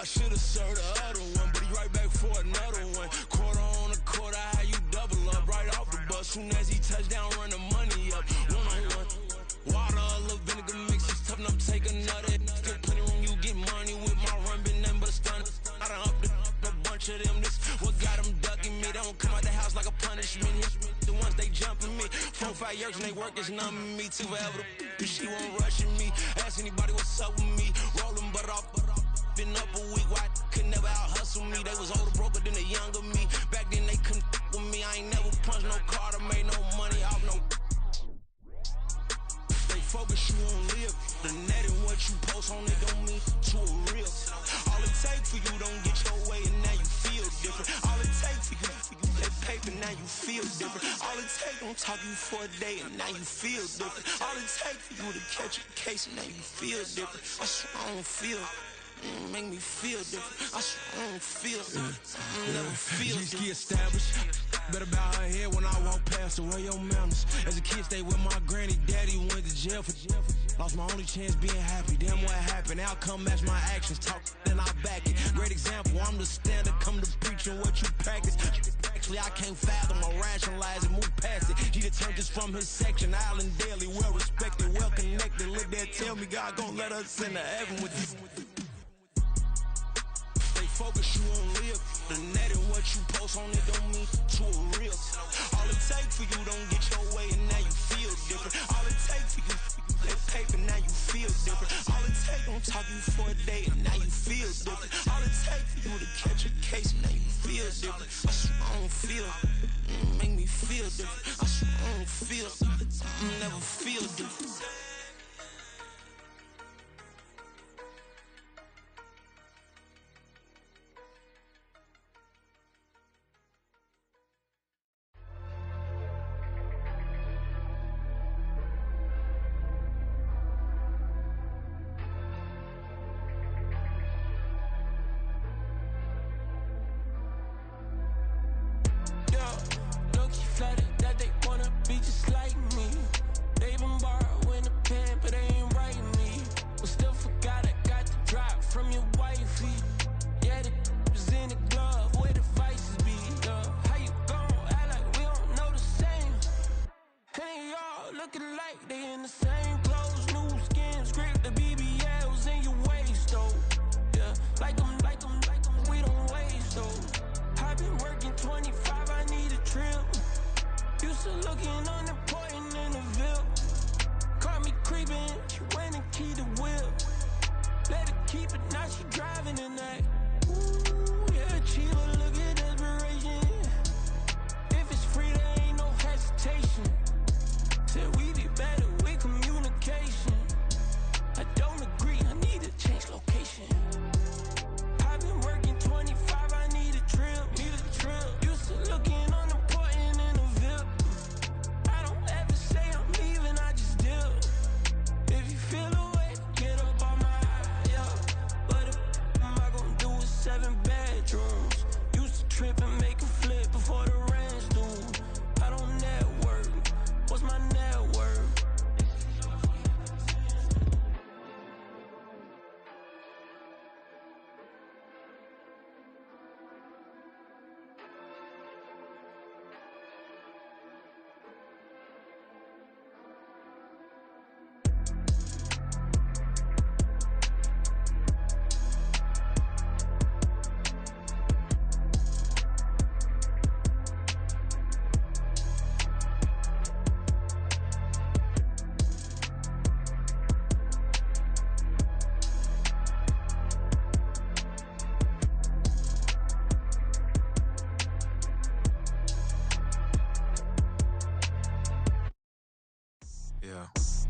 I should've served the other one, but he right back for another one. Quarter on a quarter, how you double up right off the bus. Soon as he touch down, run the money up. One-on-one. Water, a little vinegar mix, it's tough enough to take another. Still plenty room, you get money with my run, been nothing but a stun. I done upped a bunch of them. This what got them ducking me. They don't come out the house like a punishment. The ones they jumping me. 4-5 years and they work is numbing me. Too forever. She won't rushing me. Ask anybody what's up with me. Rolling butt off. Been up a week, why could never out hustle me? They was older, broker than the younger me. Back then they couldn't with me. I ain't never punched no card or made no money off no. They focus, you on live. The net and what you post on it don't mean to a real. All it take for you don't get your way and now you feel different. All it take for you that paper, now you feel different. All it take don't talk you for a day and now you feel different. All it take for you to catch a case and now you feel different. I swear I don't feel. Make me feel different. I swear I don't feel. I never feel different. G-ski established. Better bow her head when I walk past the way your manners. As a kid, stayed with my granny, daddy went to jail for. Lost my only chance being happy. Damn what happened. Outcome match my actions. Talk, then I back it. Great example. I'm the standard. Come to preaching what you practice. Actually, I can't fathom or rationalize and move past it. He determined just from his section. Island daily, well respected, well connected. Look there, tell me God gon' let us into heaven with you. Focus, you on live. The net and what you post on it don't mean to a real. All it take for you don't get your way and now you feel different. All it take for you that paper, now you feel different. All it take don't talk you for a day and now you feel different. All it take for you to catch a case and now you feel different. I swear I don't feel. Make me feel different. I swear I don't feel. I never feel different.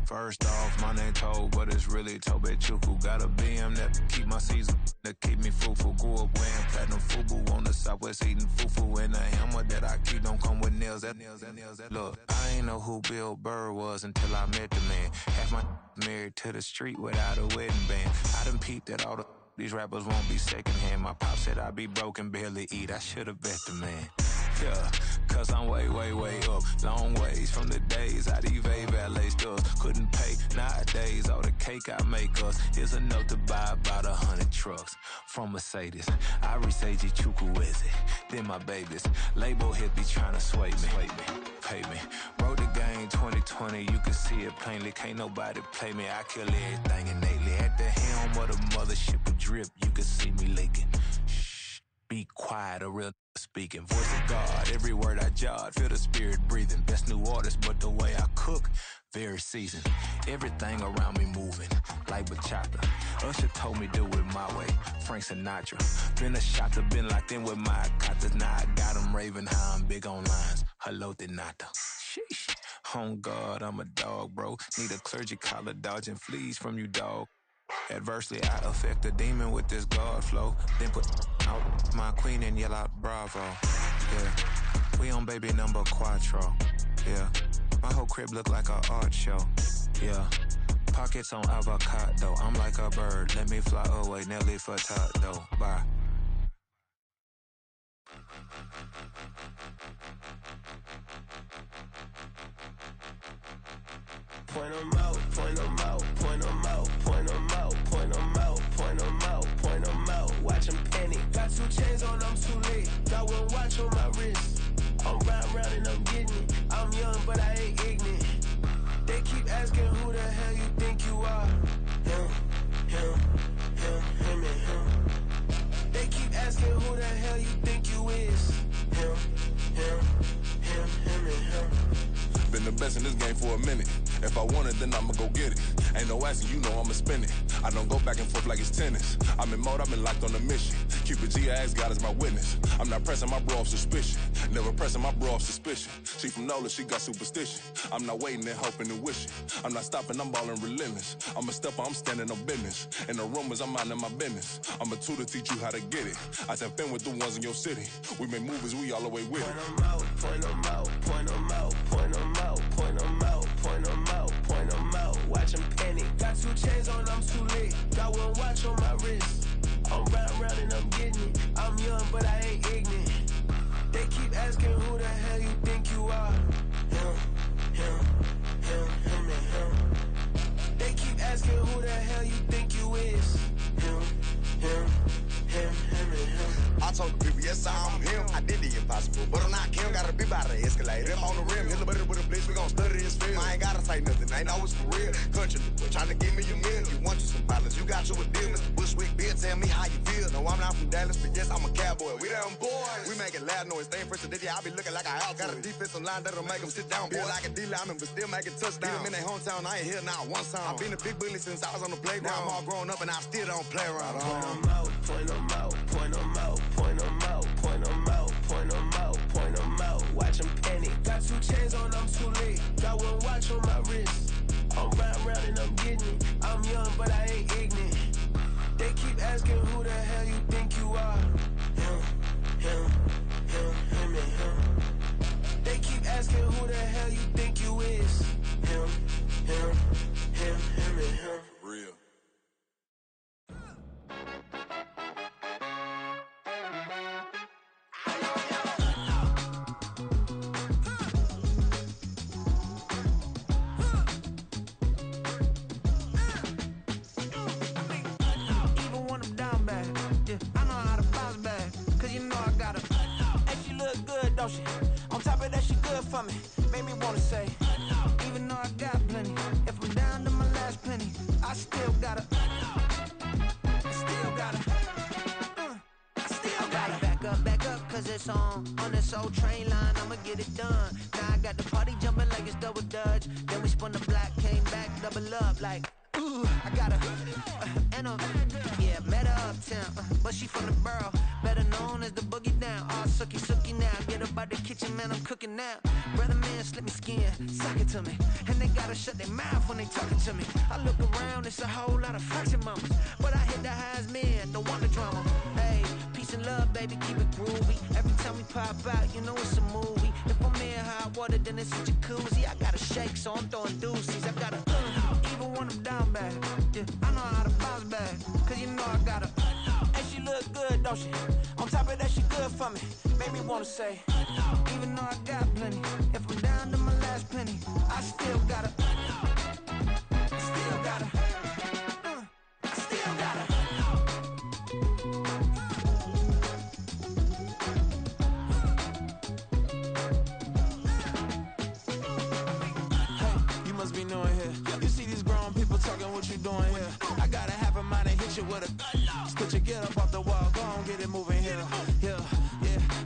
First off, my name Toad, but it's really Tobe Chuku. Got a BM that keep my season, that keep me fruitful. Grew up wearing platinum FUBU on the southwest, eating fufu. And a hammer that I keep don't come with nails. Look, I ain't know who Bill Burr was until I met the man. Half my married to the street without a wedding band. I done peeped that all these rappers won't be secondhand. My pop said I'd be broken, barely eat. I should've bet the man. Yeah, cause I'm way, way, way up. Long ways from the days I evade valet stores. Couldn't pay nowadays. All the cake I make us is enough to buy about 100 trucks. From Mercedes, I Seiji Chukwueze. Then my babies, label hit be trying to sway me. Pay me. Wrote the game 2020, you can see it plainly. Can't nobody play me, I kill everything innately. At the helm of the mothership of drip, you can see me leaking. Shh, be quiet, a real speaking. Voice of God, every word I jot, feel the spirit breathing. Best new artist, but the way I cook, very seasoned. Everything around me moving, like bachata. Usher told me do it my way, Frank Sinatra. Been a shotter, been locked in with my katas. Now I got them raving how I'm big on lines. Hello, Denata. Sheesh. On God, I'm a dog, bro. Need a clergy collar, dodging fleas from you, dog. Adversely, I affect the demon with this God flow. Then put out my queen and yell out bravo. Yeah, we on baby number quattro. Yeah, my whole crib look like an art show. Yeah, pockets on avocado. I'm like a bird. Let me fly away. Nelly Furtado. Bye. Point 'em out, point 'em out, point 'em out, point 'em out, point 'em out, point 'em out, point 'em out. Watch 'em panic. Got 2 chains on, I'm too late. Got 1 watch on my wrist. I'm round and I'm getting it. I'm young, but I ain't ignorant. They keep asking who the hell you think you are. Him, and him. They keep asking who the hell you think you is. Him, and him. Been the best in this game for a minute. If I want it, then I'ma go get it. Ain't no asking, you know I'ma spin it. I don't go back and forth like it's tennis. I'm in mode, I've been locked on a mission. Keep it G, I ask God as my witness. I'm not pressing my bro off suspicion. Never pressing my bro off suspicion. She from Nola, she got superstition. I'm not waiting and hoping and wishing. I'm not stopping, I'm balling relentless. I'm a stepper, I'm standing on business. In the rumors, I'm minding my business. I'm a tutor, teach you how to get it. I tap in with the ones in your city. We make movies, we all the way with it. Point 'em out, point 'em out, point 'em out, point 'em out, point 'em out, point 'em out, point 'em out. Watch 'em panic. Got 2 chains on, I'm too late. Got 1 watch on my wrist. I'm round and I'm getting it. I'm young, but I ain't ignorant. They keep asking who the hell you think you are. Him, and him. They keep asking who the hell you think you is. Him, and him. I told the people, yes, I'm him. I did the impossible, but I'm not Kim. Gotta be by the escalator. On the rim, hit the butter with a blitz. We gon' study this film. I ain't gotta say nothing. Ain't know it's for real. Country, tryna give me a meal. You want you some violence. You got you a deal. Mr. Bushwick, Bill, tell me how you feel. No, I'm not from Dallas, but yes, I'm a cowboy. We them boys. We making loud noise. Staying first today, I be looking like a house. Got a defensive line that'll make them sit down. Feel like a D-lineman, but still making touchdowns. Beat them in their hometown. I ain't here now one time. I've been a big bully since I was on the playground. Now I'm all grown up and I still don't play around. Point 'em out, point 'em out, point 'em out, point 'em out, point 'em out, point 'em out, point 'em out. Watch 'em panic. Got 2 chains on, I'm too late. Got 1 watch on my wrist. I'm round and I'm getting it. I'm young, but I ain't ignorant. They keep asking who the hell you think you are. Him, and him. They keep asking who the hell you think you is. Him, and him. Real. Don't she? On top of that, she good for me. Made me wanna say, even though I got plenty, if I'm down to my last penny, I still gotta. Back up, cause it's on this old train line, I'ma get it done. Now I got the party jumping like it's double dutch. Then we spun the block, came back, double up like, ooh, I got met her uptown, but she from the borough, better known as the boogie down. All sookie now, get up out the kitchen, man, I'm cooking now. Brother man, slip me skin, suck it to me, and they gotta shut their mouth when they talking to me. I look around, it's a whole lot of fraction mamas, but I hit the highs, man, don't want the drama. Hey, peace and love, baby, keep it groovy. Every time we pop out, you know it's a movie. If I'm in hot water, then it's a jacuzzi. I gotta shake, so I'm throwing deuces. I gotta even when I'm down bad. Yeah, I know how to bounce back, cause you know I gotta. And she look good, don't she? On top of that, she good for me. Made me wanna say, even though I got plenty, if I'm down to my last penny, I still gotta. niggas be doing here? You see these grown people talking, what you doing here? I got a half a mind to hit you with a put your get up off the wall, go on, get it moving here. Yeah,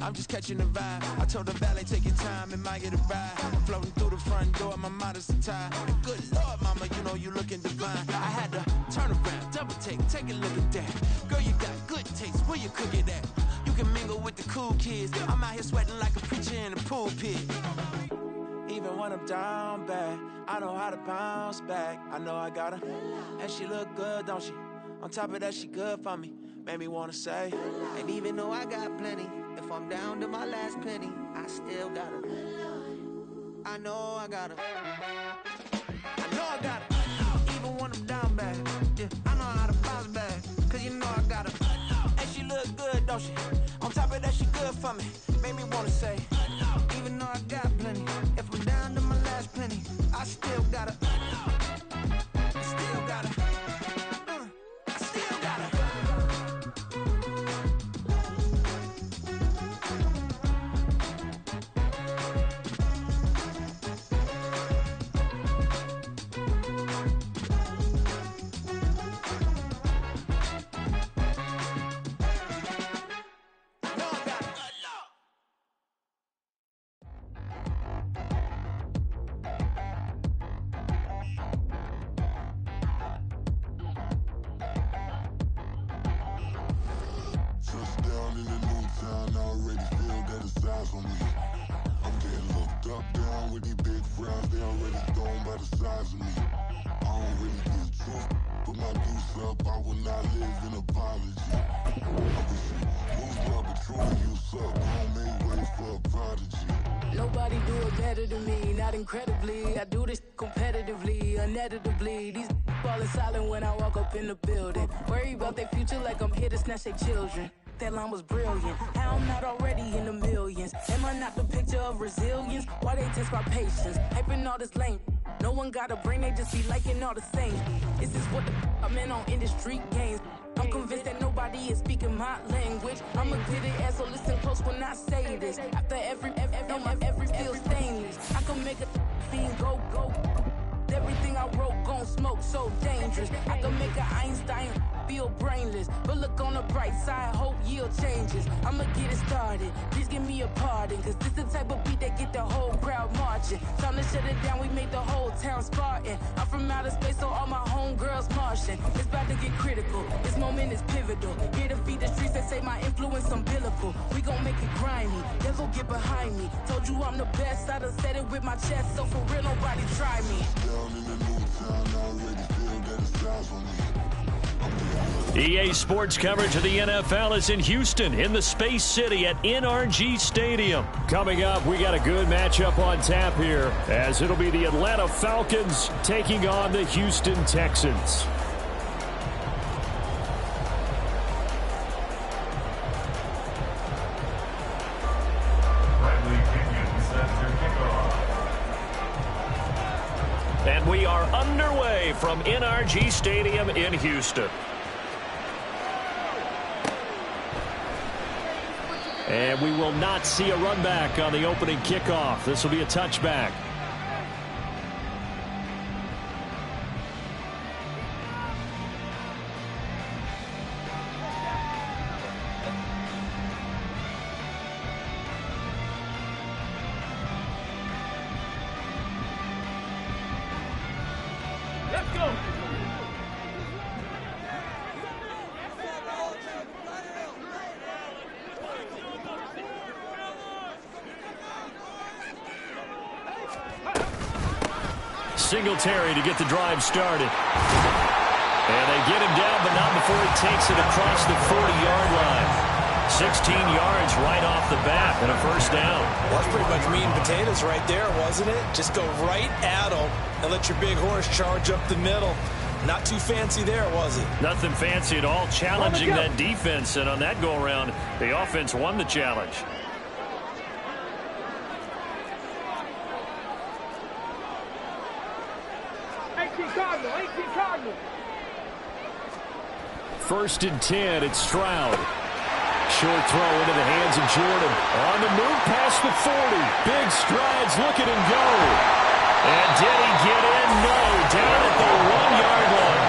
I'm just catching the vibe. I told the valet, take your time, it might get a ride. Floating through the front door, my modest attire. And good Lord, mama, you know you looking divine. I had to turn around, double take a look at that. Girl, you got good taste, where you cook it at? You can mingle with the cool kids. I'm out here sweating like a preacher in a pulpit. Even when I'm down bad, I know how to bounce back. I know I got her, and she look good, don't she? On top of that, she good for me. Made me wanna say, and even though I got plenty, if I'm down to my last penny, I still got her. I know I got her. I know I got her. Even when I'm down bad, yeah, I know how to bounce back. Cause you know I got her. And she look good, don't she? On top of that, she good for me. Made me wanna say, even though I got plenty, if I'm down to my last penny, I still got her. I still got her. I still got her. Nobody do it better than me, not incredibly. I do this competitively, uneditably. These falling silent when I walk up in the building. Worry about their future like I'm here to snatch their children. That line was brilliant. How I'm not already in the millions? Am I not the picture of resilience? Why they test my patience? Hyping all this lame. No one got a brain, they just be liking all the same. This is what the I'm in on industry games. I'm convinced that nobody is speaking my language. I'ma get it as so listen close when I say this. After every feel stainless. I can make a fiend go. Everything I wrote gon' smoke, so dangerous. I can make an Einstein feel brainless. But look on the bright side, hope yield changes. I'ma get it started, please give me a pardon. Cause this the type of beat that get the whole crowd marching. Time to shut it down, we made the whole town Spartan. I'm from outer space, so all my homegirls Martian. It's about to get critical, this moment is pivotal. Here to feed the streets that say my influence umbilical. We gon' make it grimy, devil get behind me. Told you I'm the best, I done said it with my chest. So for real, nobody try me. EA Sports coverage of the NFL is in Houston, in the Space City at NRG Stadium. Coming up, we got a good matchup on tap here, as it'll be the Atlanta Falcons taking on the Houston Texans. And we are underway from NRG Stadium in Houston. And we will not see a run back on the opening kickoff. This will be a touchback. Let's go. Singletary to get the drive started. And they get him down, but not before he takes it across the 40-yard line. 16 yards right off the bat and a first down. Well, that's pretty much meat and potatoes right there, wasn't it? Just go right at them and let your big horse charge up the middle. Not too fancy there, was it? Nothing fancy at all, challenging that defense. And on that go-around, the offense won the challenge. First and 10, it's Stroud. Short throw into the hands of Jordan. On the move past the 40. Big strides, look at him go. And did he get in? No, down at the 1-yard line.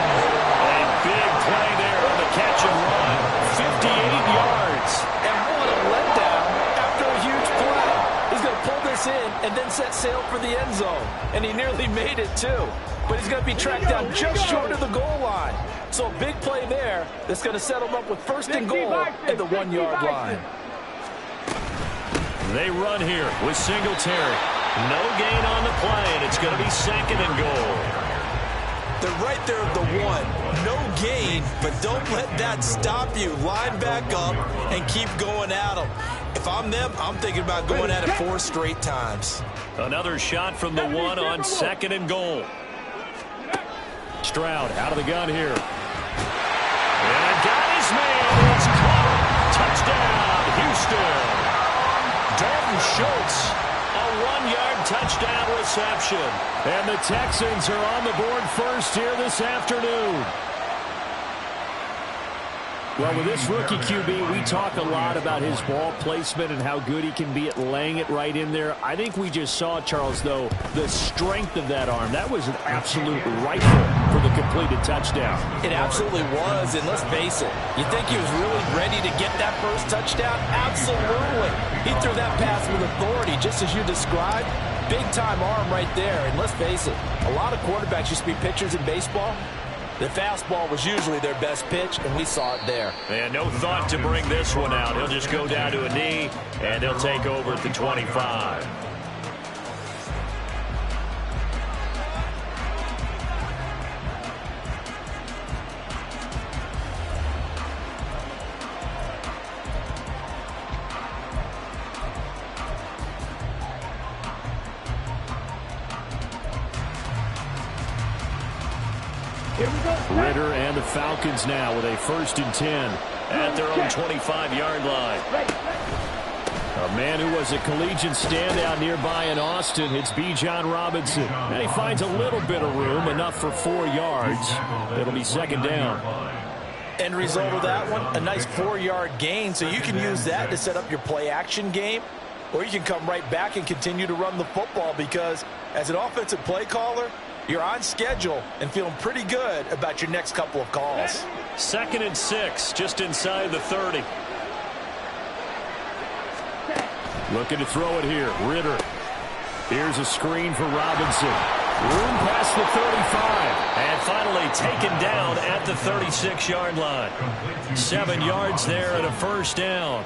A big play there on the catch and run. 58 yards. And what a letdown after a huge play. He's going to pull this in and then set sail for the end zone. And he nearly made it, too. But he's going to be tracked down just short of the goal line. So a big play there that's going to settle him up with first and goal at the 1-yard line. They run here with Singletary. No gain on the play, and it's going to be second and goal. They're right there at the 1. No gain, but don't let that stop you. Line back up and keep going at them. If I'm them, I'm thinking about going at it 4 straight times. Another shot from the 1 on second and goal. Stroud out of the gun here. And got his man. It's caught. Touchdown, Houston. Dalton Schultz, a 1-yard touchdown reception. And the Texans are on the board first here this afternoon. Well, with this rookie QB, we talk a lot about his ball placement and how good he can be at laying it right in there. I think we just saw, Charles, though, the strength of that arm. That was an absolute rifle for the completed touchdown. It absolutely was, and let's face it, you think he was really ready to get that first touchdown? Absolutely. He threw that pass with authority, just as you described. Big-time arm right there, and let's face it, a lot of quarterbacks used to be pitchers in baseball. The fastball was usually their best pitch, and we saw it there. And no thought to bring this one out. He'll just go down to a knee, and he'll take over at the 25. Ritter and the Falcons now with a 1st and 10 at their own 25-yard line. A man who was a collegiate standout nearby in Austin, it's Bijan Robinson. And he finds a little bit of room, enough for 4 yards. It'll be second down. End result of that one, a nice 4-yard gain, so you can use that to set up your play-action game, or you can come right back and continue to run the football because as an offensive play caller, you're on schedule and feeling pretty good about your next couple of calls. 2nd and 6, just inside the 30. Looking to throw it here. Ritter. Here's a screen for Robinson. Room past the 35. And finally taken down at the 36-yard line. 7 yards there and a 1st down.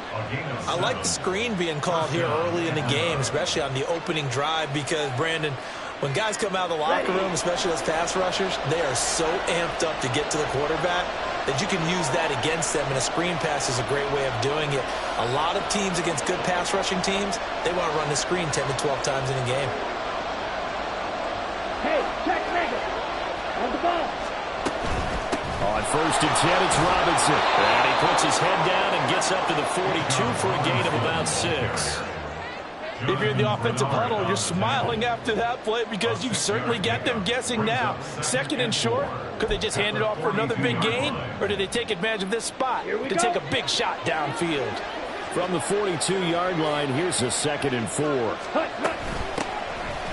I like the screen being called here early in the game, especially on the opening drive because, Brandon, when guys come out of the locker room, especially those pass rushers, they are so amped up to get to the quarterback that you can use that against them, and a screen pass is a great way of doing it. A lot of teams against good pass rushing teams, they want to run the screen 10 to 12 times in a game. Hey, check nigga. On the ball. On 1st and 10, it's Robinson. And he puts his head down and gets up to the 42 for a gain of about 6. If you're in the offensive huddle, you're smiling after that play because you certainly got them guessing now. 2nd and short, could they just hand it off for another big gain? Or did they take advantage of this spot to take a big shot downfield? From the 42-yard line, here's a 2nd and 4.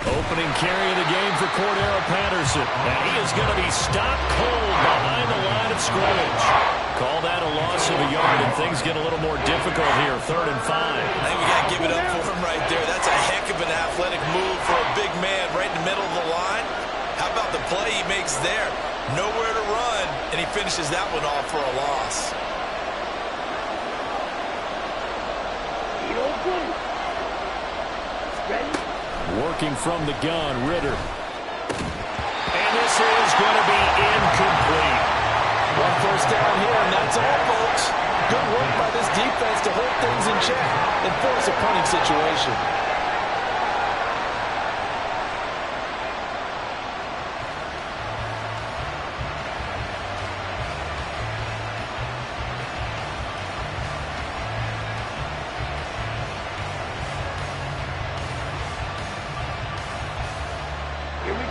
Opening carry of the game for Cordero Patterson. And he is going to be stopped cold behind the line of scrimmage. Call that a loss of a yard, and things get a little more difficult here. 3rd and 5. I think we got to give it up for him right there. That's a heck of an athletic move for a big man right in the middle of the line. How about the play he makes there? Nowhere to run, and he finishes that one off for a loss. Working from the gun, Ritter. And this is going to be incomplete. 1 first down here, and that's all, folks. Good work by this defense to hold things in check and force a punting situation.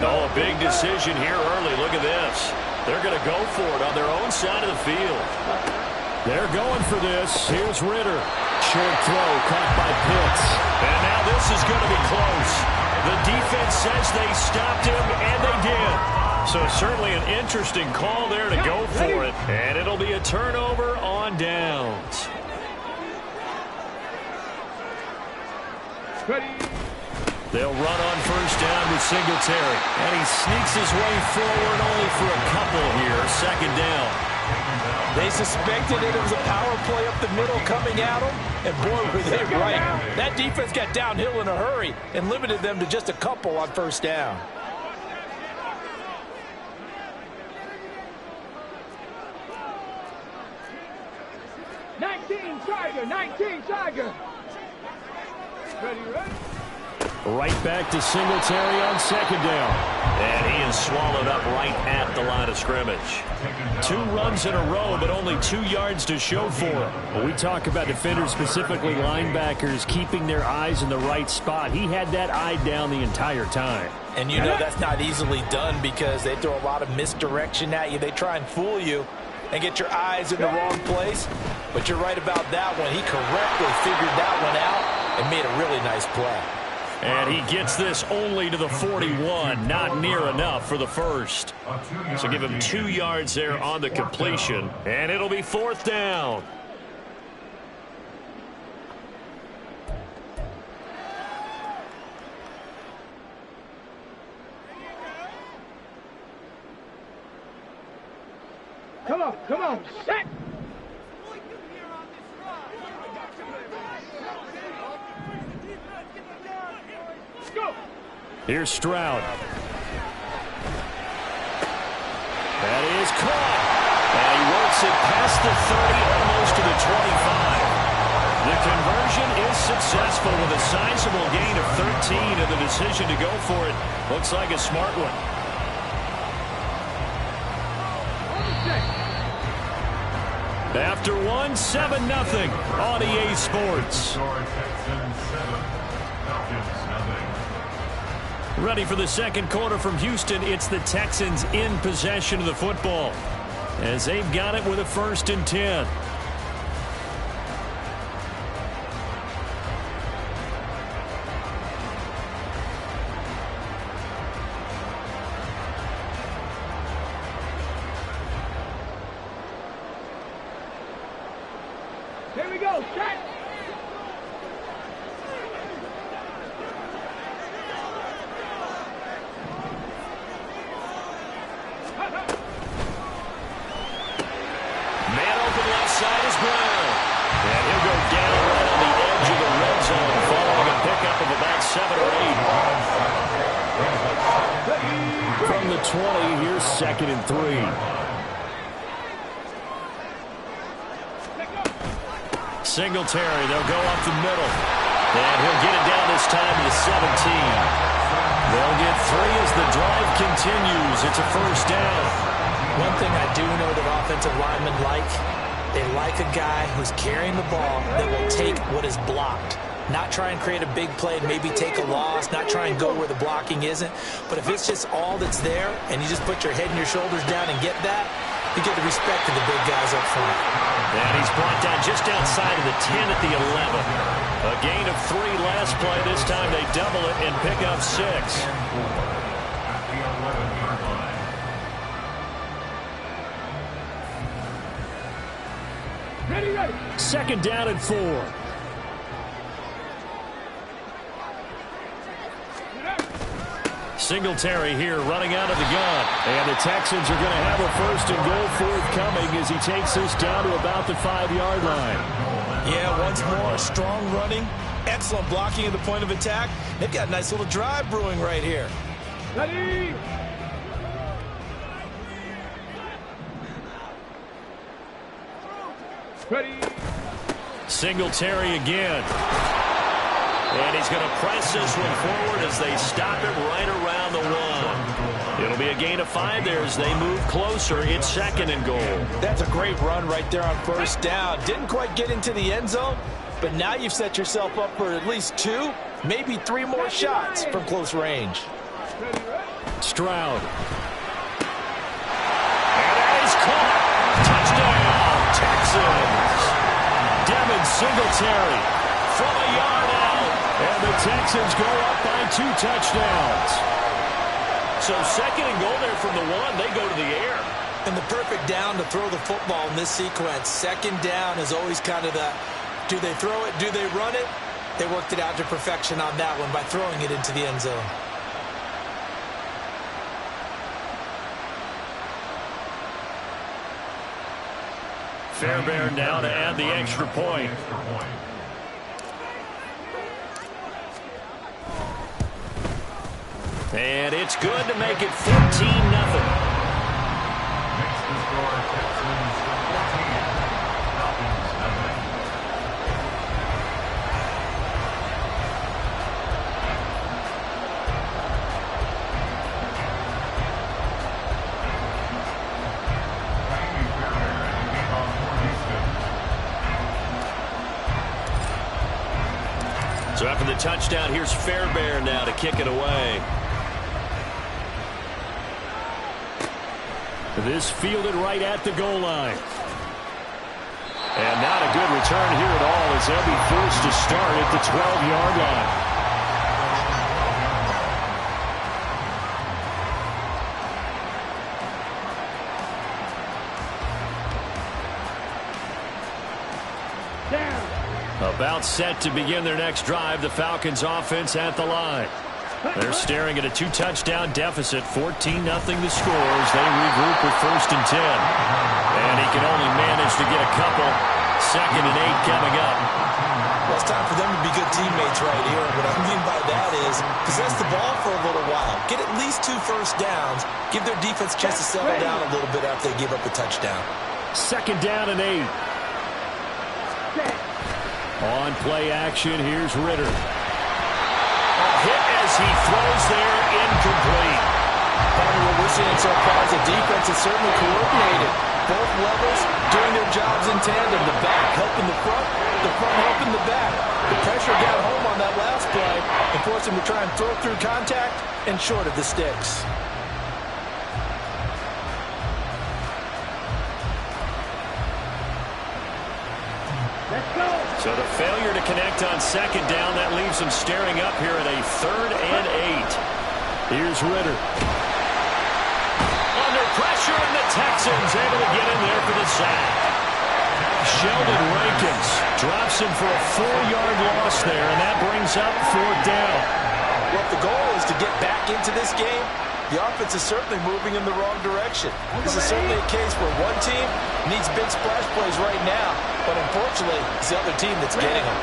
Oh, a big decision here early. Look at this. They're going to go for it on their own side of the field. They're going for this. Here's Ritter. Short throw caught by Pitts. And now this is going to be close. The defense says they stopped him, and they did. So certainly an interesting call there to go for it. And it'll be a turnover on downs. They'll run on first down with Singletary. And he sneaks his way forward only for a couple here. Second down. They suspected it was a power play up the middle coming at them. And boy, were they right. That defense got downhill in a hurry and limited them to just a couple on first down. Nineteen Tiger. Ready? Right back to Singletary on second down. And he is swallowed up right at the line of scrimmage. 2 runs in a row, but only 2 yards to show for it. When we talk about defenders, specifically linebackers, keeping their eyes in the right spot, he had that eye down the entire time. And you know that's not easily done because they throw a lot of misdirection at you. They try and fool you and get your eyes in the wrong place. But you're right about that one. He correctly figured that one out and made a really nice play. And he gets this only to the 41, not near enough for the first. So give him 2 yards there on the completion, and it'll be fourth down. Come on, set! Here's Stroud. That is caught. And he works it past the 30, almost to the 25. The conversion is successful with a sizable gain of 13, and the decision to go for it looks like a smart one. After 7-0 on EA Sports. Ready for the second quarter from Houston. It's the Texans in possession of the football as they've got it with a 1st and 10. Here we go, set! Man open left side is Brown. And he'll go down right on the edge of the red zone following a pickup of about 7 or 8. From the 20, here's 2nd and 3. Singletary, they'll go up the middle. And he'll get it down this time to the 17. They'll get 3 as the drive continues. It's a first down. One thing I do know that offensive linemen like, they like a guy who's carrying the ball that will take what is blocked. Not try and create a big play and maybe take a loss, not try and go where the blocking isn't. But if it's just all that's there and you just put your head and your shoulders down and get that, you get the respect of the big guys up front. And he's brought down just outside of the 10 at the 11. A gain of 3 last play. This time they double it and pick up 6. Ready. 2nd down and 4. Singletary here running out of the gun. And the Texans are going to have a 1st and goal forthcoming as he takes this down to about the 5-yard line. Yeah, once more, strong running, excellent blocking at the point of attack. They've got a nice little drive brewing right here. Ready. Singletary again. And he's going to press this one forward as they stop it right around the 1. It'll be a gain of 5 there as they move closer. It's 2nd and goal. That's a great run right there on first down. Didn't quite get into the end zone, but now you've set yourself up for at least 2, maybe 3 more shots from close range. Stroud. And that is caught. Touchdown, Texans. Devin Singletary from a yard out. And the Texans go up by 2 touchdowns. So 2nd and goal there from the 1. They go to the air. And the perfect down to throw the football in this sequence. 2nd down is always kind of the, do they throw it, do they run it? They worked it out to perfection on that one by throwing it into the end zone. Fairbairn now to add the extra point. And it's good to make it 14-0. So after the touchdown, here's Fairbairn now to kick it away. This fielded right at the goal line. And not a good return here at all as they'll be forced to start at the 12-yard line. About set to begin their next drive, the Falcons offense at the line. They're staring at a 2-touchdown deficit, 14-0 the score as they regroup with 1st and 10. And he can only manage to get a couple. 2nd and 8 coming up. Well, it's time for them to be good teammates right here. What I mean by that is possess the ball for a little while. Get at least 2 first downs. Give their defense a chance to settle down a little bit after they give up a touchdown. 2nd down and 8. On play action, here's Ritter. A hit as he throws there, incomplete. What we're seeing so far is the defense is certainly coordinated. Both levels doing their jobs in tandem. The back helping the front helping the back. The pressure got home on that last play and forced him to try and throw through contact and short of the sticks. So the failure to connect on 2nd down, that leaves them staring up here at a 3rd and 8. Here's Ritter. Under pressure, and the Texans able to get in there for the sack. Sheldon Rankins drops him for a 4-yard loss there, and that brings up 4th down. Well, if the goal is to get back into this game, the offense is certainly moving in the wrong direction. This is certainly a case where one team needs big splash plays right now, but unfortunately, it's the other team that's getting them.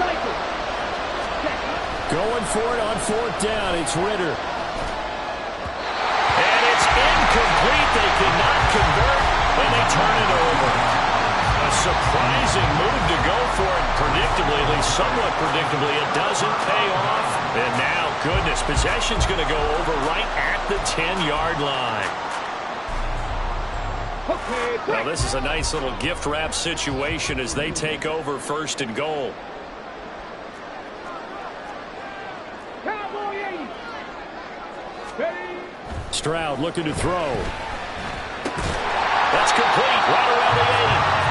Going for it on 4th down, it's Ritter. And it's incomplete. They cannot convert, and they turn it over. A surprising move to go for it predictably, at least somewhat predictably. It doesn't pay off. And now, goodness, possession's going to go over right at the 10-yard line. Well, this is a nice little gift wrap situation as they take over 1st and goal. Stroud looking to throw. That's complete. Right around the 8.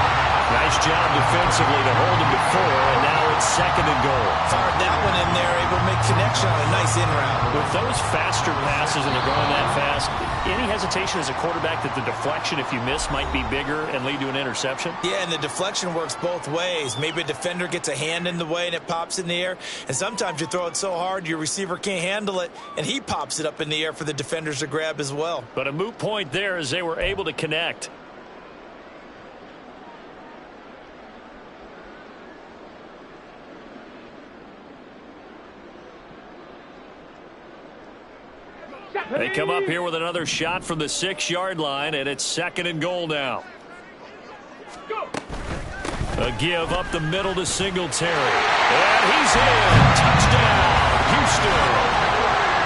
Nice job defensively to hold him to 4, and now it's 2nd and goal. Fired that one in there, able to make connection on a nice in route. With those faster passes and they're going that fast, any hesitation as a quarterback that the deflection, if you miss, might be bigger and lead to an interception? Yeah, and the deflection works both ways. Maybe a defender gets a hand in the way and it pops in the air, and sometimes you throw it so hard your receiver can't handle it, and he pops it up in the air for the defenders to grab as well. But a moot point there as they were able to connect. They come up here with another shot from the 6-yard line, and it's 2nd and goal now. A give up the middle to Singletary. And he's in. Touchdown, Houston.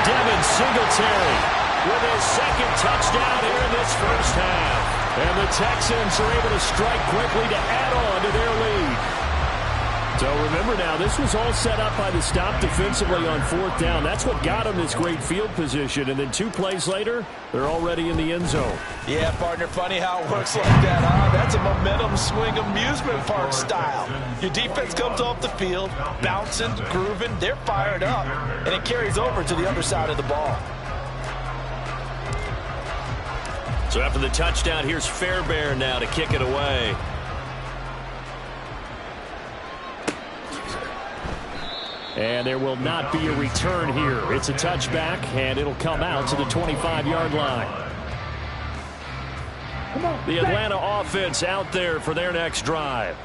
Devin Singletary with his 2nd touchdown here in this first half. And the Texans are able to strike quickly to add on to their lead. So remember now, this was all set up by the stop defensively on 4th down. That's what got them this great field position. And then 2 plays later, they're already in the end zone. Yeah, partner, funny how it works like that, huh? That's a momentum swing amusement park style. Your defense comes off the field, bouncing, grooving, they're fired up, and it carries over to the other side of the ball. So after the touchdown, here's Fairbairn now to kick it away. And there will not be a return here. It's a touchback, and it'll come out to the 25-yard line. The Atlanta offense out there for their next drive.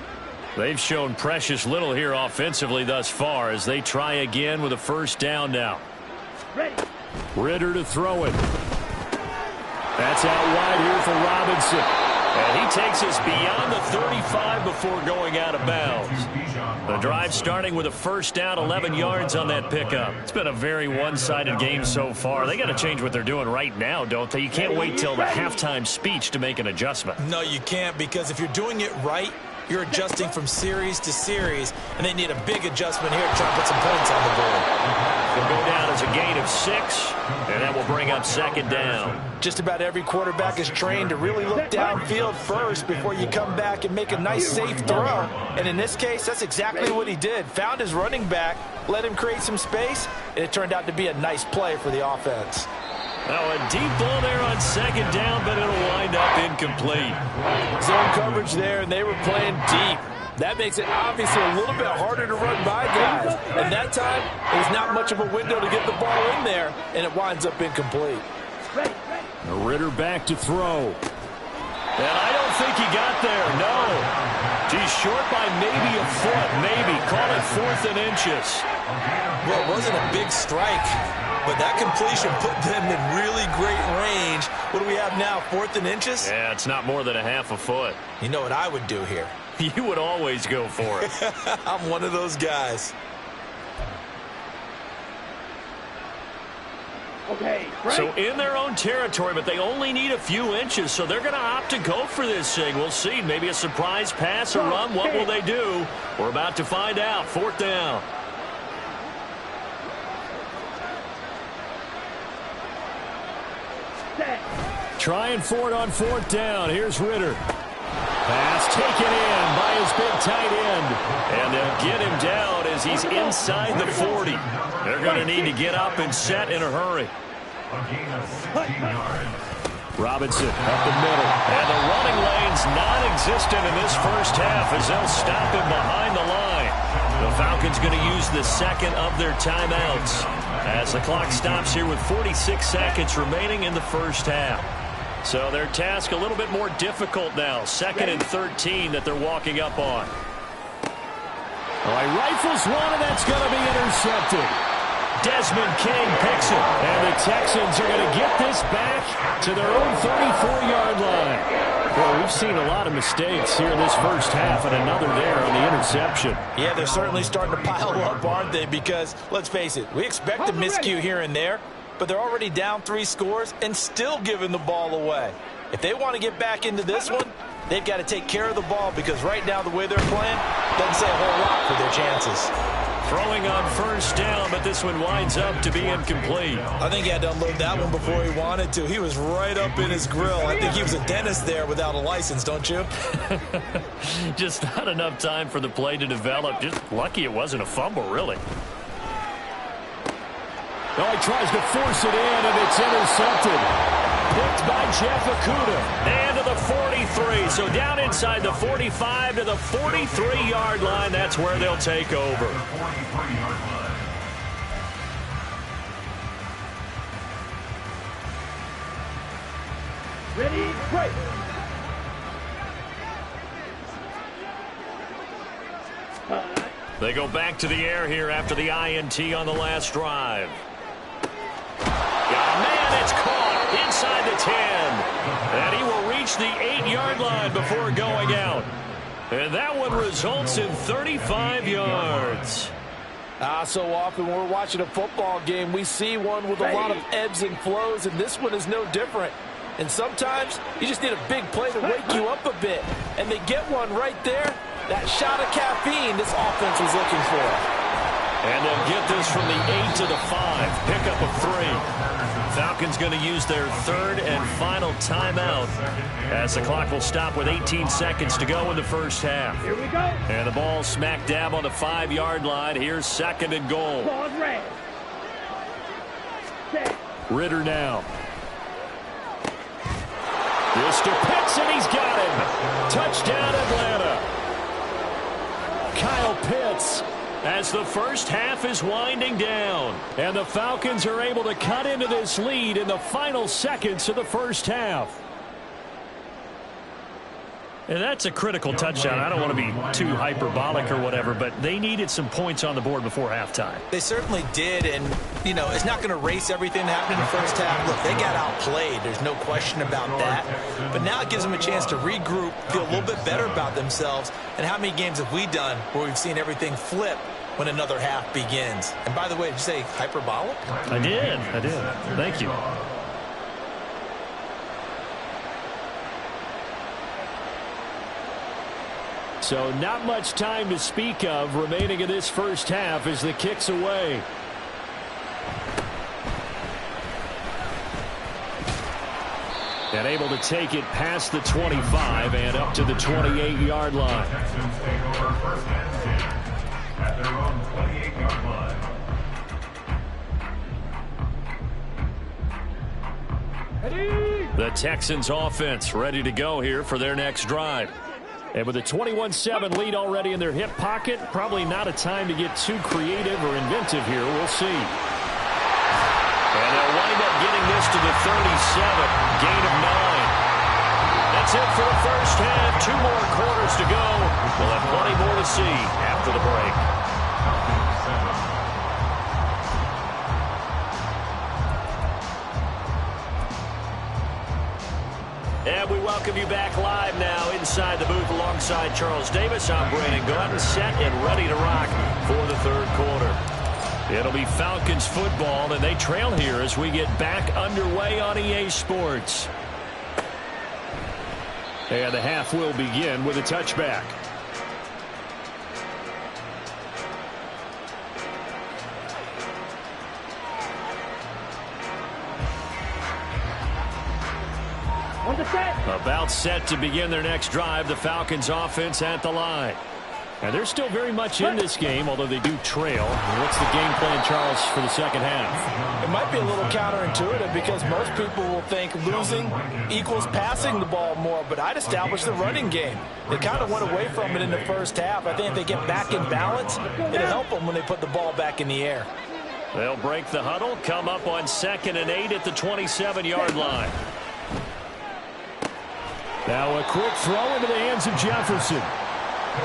They've shown precious little here offensively thus far as they try again with a 1st down now. Ritter to throw it. That's out wide here for Robinson. And he takes us beyond the 35 before going out of bounds. The drive starting with a 1st down, 11 yards on that pickup. It's been a very one-sided game so far. They got to change what they're doing right now, don't they? You can't wait till the halftime speech to make an adjustment. No, you can't, because if you're doing it right, you're adjusting from series to series, and they need a big adjustment here to try to put some points on the board. Will go down as a gain of 6, and that will bring up 2nd down. Just about every quarterback is trained to really look downfield first before you come back and make a nice, safe throw. And in this case, that's exactly what he did. Found his running back, let him create some space, and it turned out to be a nice play for the offense. Oh, a deep ball there on 2nd down, but it'll wind up incomplete. Zone coverage there, and they were playing deep. That makes it obviously a little bit harder to run by guys. And that time, there's not much of a window to get the ball in there, and it winds up incomplete. Ritter back to throw. And I don't think he got there, no. He's short by maybe a foot, maybe. Call it 4th and inches. Well, it wasn't a big strike, but that completion put them in really great range. What do we have now, 4th and inches? Yeah, it's not more than a half a foot. You know what I would do here? You would always go for it. I'm one of those guys. Okay, so in their own territory, but they only need a few inches, so they're going to opt to go for this thing. We'll see. Maybe a surprise pass or run. What will they do? We're about to find out. 4th down. Trying for it on 4th down. Here's Ritter. Pass taken in by his big tight end. And they'll get him down as he's inside the 40. They're going to need to get up and set in a hurry. Robinson up the middle. And the running lane's non-existent in this 1st half as they'll stop him behind the line. The Falcons going to use the 2nd of their timeouts as the clock stops here with 46 seconds remaining in the 1st half. So their task a little bit more difficult now. 2nd and 13 that they're walking up on. All right, rifles one, and that's going to be intercepted. Desmond King picks it. And the Texans are going to get this back to their own 34-yard line. Well, we've seen a lot of mistakes here in this 1st half, and another there on the interception. Yeah, they're certainly starting to pile up, aren't they? Because, let's face it, we expect a miscue here and there, but they're already down 3 scores and still giving the ball away. If they want to get back into this one, they've got to take care of the ball because right now the way they're playing doesn't say a whole lot for their chances. Throwing on 1st down, but this one winds up to be incomplete. I think he had to unload that one before he wanted to. He was right up in his grill. I think he was a dentist there without a license, don't you? Just not enough time for the play to develop. Just lucky it wasn't a fumble, really. Oh, he tries to force it in, and it's intercepted. Picked by Jeff Okudah. And to the 43. So down inside the 45 to the 43-yard line. That's where they'll take over. Ready, break. They go back to the air here after the INT on the last drive. Oh, man, it's caught inside the 10. And he will reach the 8-yard line before going out. And that one results in 35 yards. So often when we're watching a football game, we see one with a lot of ebbs and flows, and this one is no different. And sometimes you just need a big play to wake you up a bit. And they get one right there, that shot of caffeine this offense was looking for. And they'll get this from the 8 to the 5. Pickup of 3. Falcons going to use their third and final timeout as the clock will stop with 18 seconds to go in the first half. Here we go. And the ball smack dab on the 5-yard line. Here's 2nd and goal. Pause red. Set. Ritter now. This to Pitts, and he's got him. Touchdown, Atlanta. Kyle Pitts. As the first half is winding down, and the Falcons are able to cut into this lead in the final seconds of the first half. And that's a critical touchdown. I don't want to be too hyperbolic or whatever, but they needed some points on the board before halftime. They certainly did, and, you know, it's not going to erase everything that happened in the first half. Look, they got outplayed. There's no question about that. But now it gives them a chance to regroup, feel a little bit better about themselves. And how many games have we done where we've seen everything flip when another half begins? And by the way, did you say hyperbolic? I did. Thank you. So not much time to speak of remaining in this first half as the kick's away. And able to take it past the 25 and up to the 28-yard line. Texans take over first and 10 at their own 28-yard line. The Texans offense ready to go here for their next drive. And with a 21-7 lead already in their hip pocket, probably not a time to get too creative or inventive here. We'll see. And they'll wind up getting this to the 37, gain of 9. That's it for the first half. 2 more quarters to go. We'll have plenty more to see after the break. And we welcome you back live now inside the booth alongside Charles Davis. I'm Brandon Gaudin, set and ready to rock for the third quarter. It'll be Falcons football, and they trail here as we get back underway on EA Sports. And the half will begin with a touchback. About set to begin their next drive, the Falcons offense at the line. And they're still very much in this game, although they do trail. What's the game plan, Charles, for the second half? It might be a little counterintuitive because most people will think losing equals passing the ball more, but I'd establish the running game. They kind of went away from it in the first half. I think if they get back in balance, it'll help them when they put the ball back in the air. They'll break the huddle, come up on 2nd and 8 at the 27-yard line. Now a quick throw into the hands of Jefferson.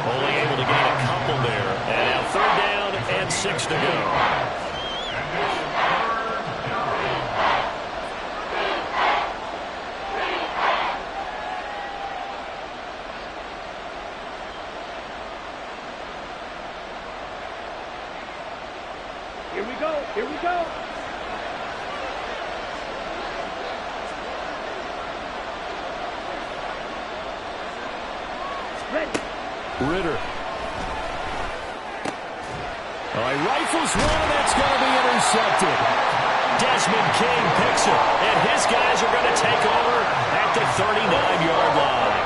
Only able to gain a couple there. And now 3rd down and 6 to go. Here we go. Here we go. Ready. Ritter. Rifles one, and that's going to be intercepted. Desmond King picks it, and his guys are going to take over at the 39-yard line.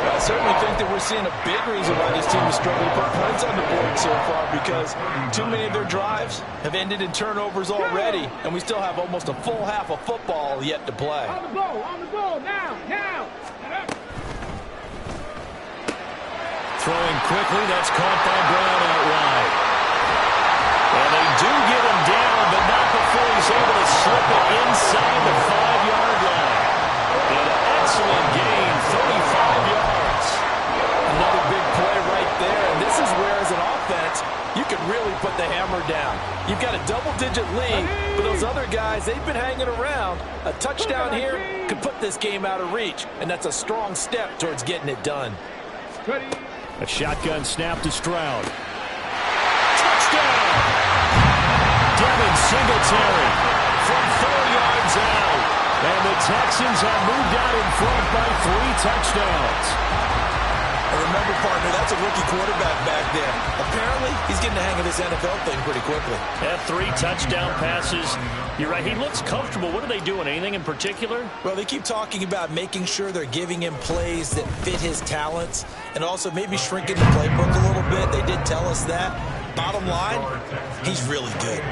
Well, I certainly think that we're seeing a big reason why this team is struggling to put points on the board so far, because too many of their drives have ended in turnovers already, and we still have almost a full half of football yet to play. On the ball, now. Throwing quickly, that's caught by Brown out wide. And they do get him down, but not before he's able to slip it inside the 5-yard line. An excellent gain, 35 yards. Another big play right there, and this is where, as an offense, you can really put the hammer down. You've got a double-digit lead, but those other guys, they've been hanging around. A touchdown here could put this game out of reach, and that's a strong step towards getting it done. A shotgun snap to Stroud. Touchdown! Devin Singletary from 4 yards out. And the Texans have moved out in front by 3 touchdowns. And remember, partner, that's a rookie quarterback back there. Apparently, he's getting the hang of this NFL thing pretty quickly. Yeah, 3 touchdown passes. You're right, he looks comfortable. What are they doing? Anything in particular? Well, they keep talking about making sure they're giving him plays that fit his talents and also maybe shrinking the playbook a little bit. They did tell us that. Bottom line, he's really good.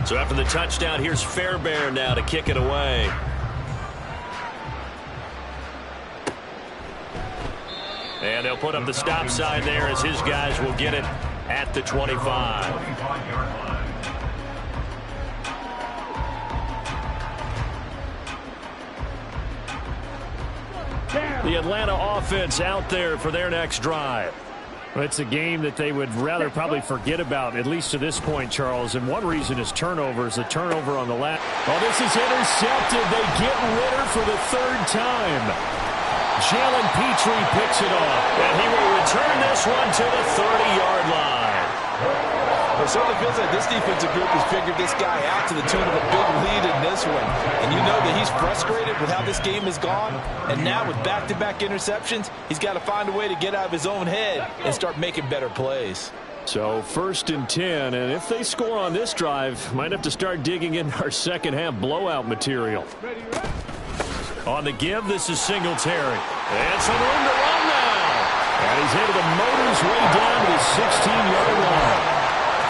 So after the touchdown, here's Fairbairn now to kick it away. And they'll put up the stop sign there as his guys will get it at the 25. The Atlanta offense out there for their next drive. Well, it's a game that they would rather probably forget about, at least to this point, Charles. And one reason is turnovers. A turnover on the last. Oh, this is intercepted. They get Ritter for the 3rd time. Jalen Petrie picks it off. And he will return this one to the 30-yard line. It certainly feels like this defensive group has figured this guy out to the tune of a big lead in this one. And you know that he's frustrated with how this game has gone. And now with back-to-back interceptions, he's got to find a way to get out of his own head and start making better plays. So 1st and 10, and if they score on this drive, might have to start digging in our second-half blowout material. On the give, this is Singletary. And some room to run now. And he's able to motor his way down to the 16-yard line.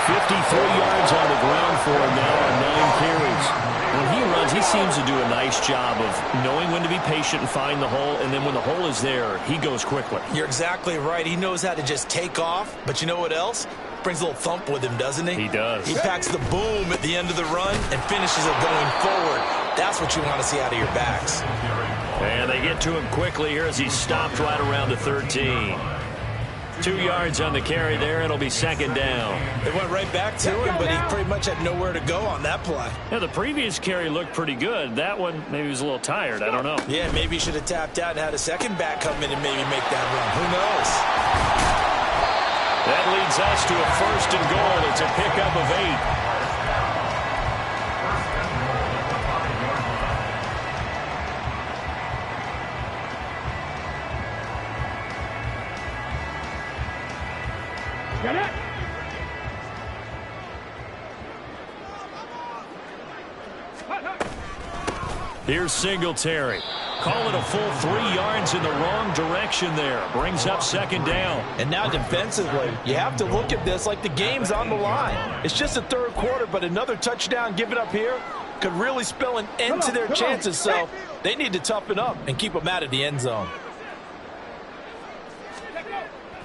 53 yards on the ground for him now on 9 carries. When he runs, he seems to do a nice job of knowing when to be patient and find the hole, and then when the hole is there, he goes quickly. You're exactly right. He knows how to just take off, but you know what else? Brings a little thump with him, doesn't he? He does. He packs the boom at the end of the run and finishes it going forward. That's what you want to see out of your backs. And they get to him quickly here as he's stopped right around the 13. 2 yards on the carry there. It'll be 2nd down. It went right back to him, but he pretty much had nowhere to go on that play. Yeah, the previous carry looked pretty good. That one, maybe he was a little tired. I don't know. Yeah, maybe he should have tapped out and had a second back come in and maybe make that run. Who knows? That leads us to a 1st and goal. It's a pickup of 8. Get it! Here's Singletary. Call it a full 3 yards in the wrong direction there. Brings up 2nd down. And now defensively, you have to look at this like the game's on the line. It's just the 3rd quarter, but another touchdown given up here could really spell an end to their chances. So they need to toughen up and keep them out of the end zone.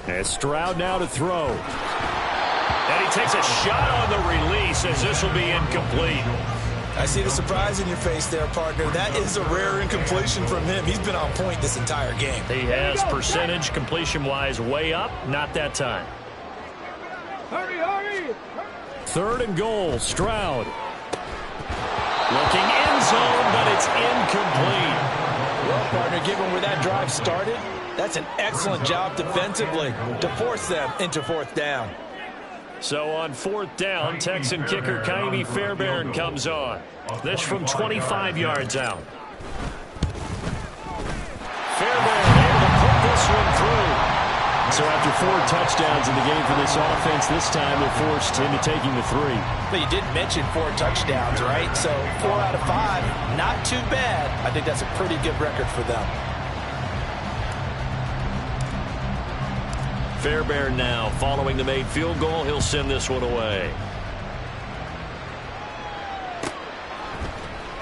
And Stroud now to throw. And he takes a shot on the release as this will be incomplete. I see the surprise in your face there, partner. That is a rare incompletion from him. He's been on point this entire game. He has percentage completion-wise way up. Not that time. Hurry, hurry! 3rd and goal, Stroud. Looking end zone, but it's incomplete. Well, partner, given where that drive started, that's an excellent job defensively to force them into 4th down. So on 4th down, Texan kicker Ka'imi Fairbairn comes on. This from 25 yards out. Fairbairn able to put this one through. So after 4 touchdowns in the game for this offense, this time they're forced into taking the 3. But you did mention 4 touchdowns, right? So 4 out of 5, not too bad. I think that's a pretty good record for them. Fairbairn now following the made field goal. He'll send this one away.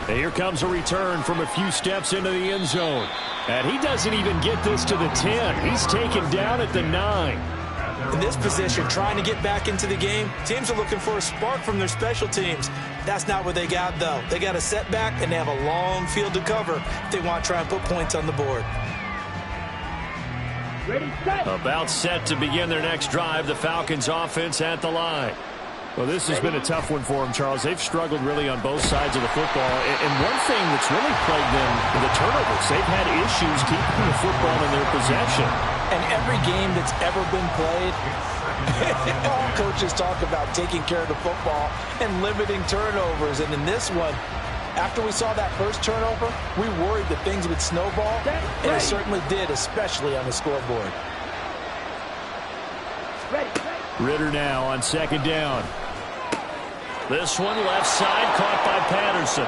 And here comes a return from a few steps into the end zone. And he doesn't even get this to the 10. He's taken down at the 9. In this position, trying to get back into the game, teams are looking for a spark from their special teams. That's not what they got, though. They got a setback, and they have a long field to cover if they want to try and put points on the board. About set to begin their next drive. The Falcons offense at the line. Well, this has been a tough one for them, Charles. They've struggled really on both sides of the football. And one thing that's really plagued them, the turnovers. They've had issues keeping the football in their possession. And every game that's ever been played, all coaches talk about taking care of the football and limiting turnovers. And in this one, after we saw that first turnover, we worried that things would snowball, and it certainly did, especially on the scoreboard. Ridder now on second down. This one left side caught by Patterson.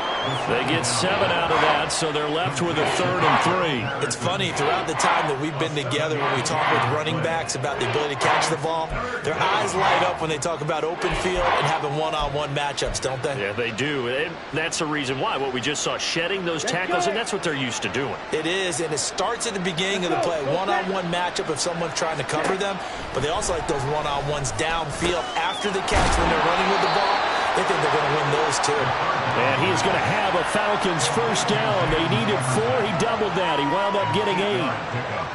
They get 7 out of that, so they're left with a 3rd and 3. It's funny, throughout the time that we've been together, when we talk with running backs about the ability to catch the ball, their eyes light up when they talk about open field and having one-on-one matchups, don't they? Yeah, they do. And that's the reason why. What we just saw, shedding those tackles, and that's what they're used to doing. It is, and it starts at the beginning of the play. One-on-one matchup if someone's trying to cover them, but they also like those one-on-ones downfield after the catch when they're running with the ball. They think they're going to win those, too. And he is going to have a Falcons first down. They needed 4. He doubled that. He wound up getting 8.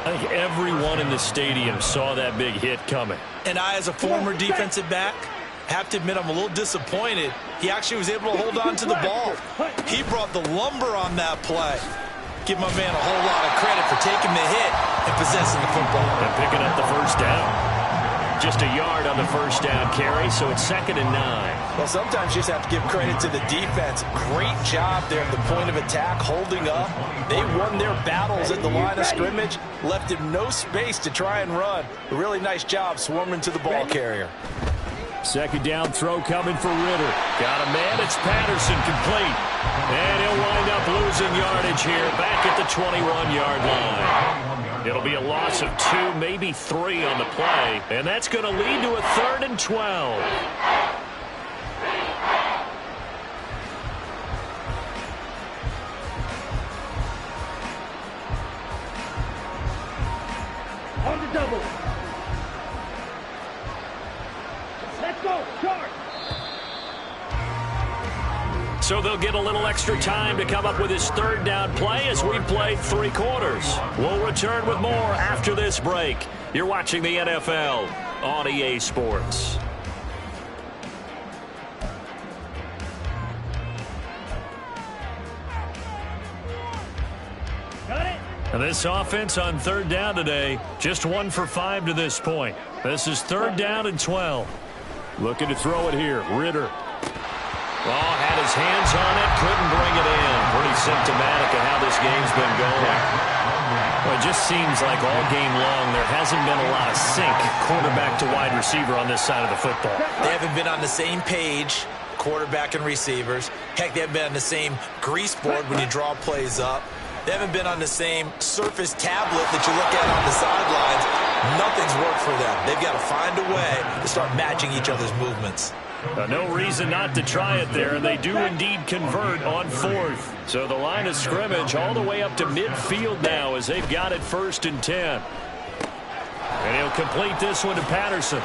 I think everyone in the stadium saw that big hit coming. And I, as a former defensive back, have to admit I'm a little disappointed. He actually was able to hold on to the ball. He brought the lumber on that play. Give my man a whole lot of credit for taking the hit and possessing the football. And picking up the first down. Just a yard on the first down carry, so it's 2nd and 9. Well, sometimes you just have to give credit to the defense. Great job there at the point of attack, holding up. They won their battles at the line of scrimmage, left him no space to try and run. A really nice job swarming to the ball carrier. Second down throw coming for Ridder. Got a man, it's Patterson, complete. And he'll wind up losing yardage here, back at the 21-yard line. It'll be a loss of 2, maybe 3 on the play, and that's going to lead to a 3rd and 12. On the double. Let's go. Charge. So they'll get a little extra time to come up with his 3rd down play as we played 3 quarters. We'll return with more after this break. You're watching the NFL on EA Sports. And this offense on 3rd down today, just 1 for 5 to this point. This is 3rd down and 12. Looking to throw it here. Ridder. Oh, had his hands on it, couldn't bring it in. Pretty symptomatic of how this game's been going. Well, it just seems like all game long there hasn't been a lot of sync quarterback to wide receiver on this side of the football. They haven't been on the same page, quarterback and receivers. Heck, they haven't been on the same grease board when you draw plays up. They haven't been on the same surface tablet that you look at on the sidelines. Nothing's worked for them. They've got to find a way to start matching each other's movements. No reason not to try it there, and they do indeed convert on 4th. So the line of scrimmage all the way up to midfield now as they've got it 1st and 10. And he'll complete this one to Patterson.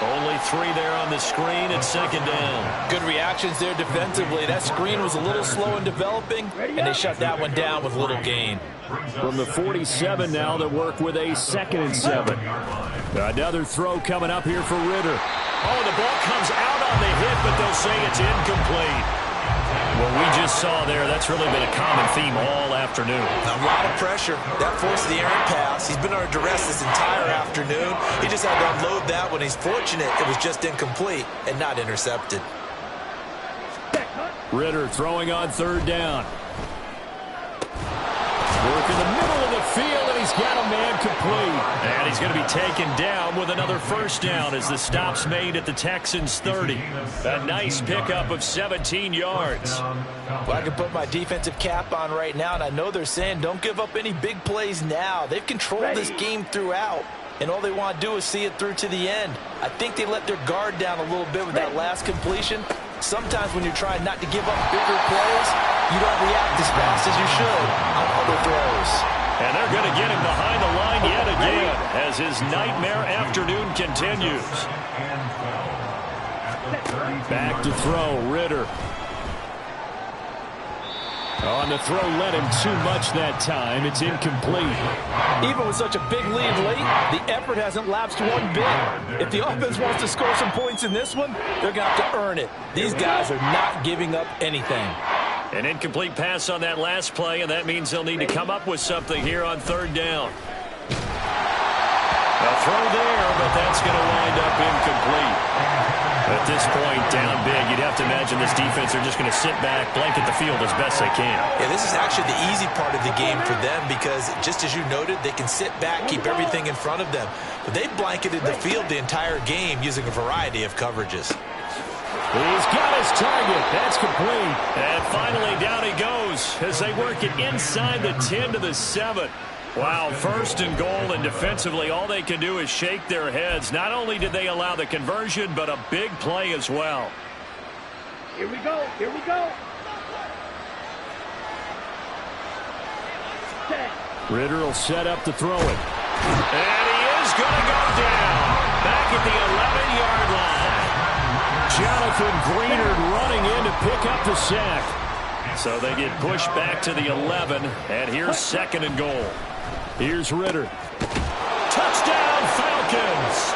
Only 3 there on the screen at 2nd down. Good reactions there defensively. That screen was a little slow in developing, and they shut that one down with little gain. From the 47 now, they work with a 2nd and 7. Another throw coming up here for Ridder. Oh, the ball comes out on the hit, but they'll say it's incomplete. What we just saw there, that's really been a common theme all afternoon. A lot of pressure. That forced the errant pass. He's been under duress this entire afternoon. He just had to unload that one. He's fortunate it was just incomplete and not intercepted. Ridder throwing on 3rd down. Work in the middle of the field, and he's got a man complete. And he's going to be taken down with another 1st down as the stop's made at the Texans' 30. A nice pickup of 17 yards. Well, I can put my defensive cap on right now, and I know they're saying don't give up any big plays now. They've controlled this game throughout, and all they want to do is see it through to the end. I think they let their guard down a little bit with that last completion. Sometimes when you're trying not to give up bigger plays, you don't react as fast as you should on other throws. And they're going to get him behind the line yet again as his nightmare afternoon continues. Back to throw, Ridder. On the throw, let him too much that time. It's incomplete. Even with such a big lead late, the effort hasn't lapsed one bit. If the offense wants to score some points in this one, they're going to have to earn it. These guys are not giving up anything. An incomplete pass on that last play, and that means they'll need to come up with something here on 3rd down. throw there, but that's going to wind up incomplete. At this point, down big, you'd have to imagine this defense are just going to sit back, blanket the field as best they can. Yeah, this is actually the easy part of the game for them because, just as you noted, they can sit back, keep everything in front of them. But they blanketed the field the entire game using a variety of coverages. He's got his target. That's complete. And finally, down he goes as they work it inside the 10 to the 7. Wow, 1st and goal, and defensively, all they can do is shake their heads. Not only did they allow the conversion, but a big play as well. Here we go. Here we go. Set. Ritter will set up to throw it. And he is going to go down. Back at the 11-yard line. Jonathan Greenard running in to pick up the sack. So they get pushed back to the 11, and here's 2nd and goal. Here's Ritter. Touchdown, Falcons!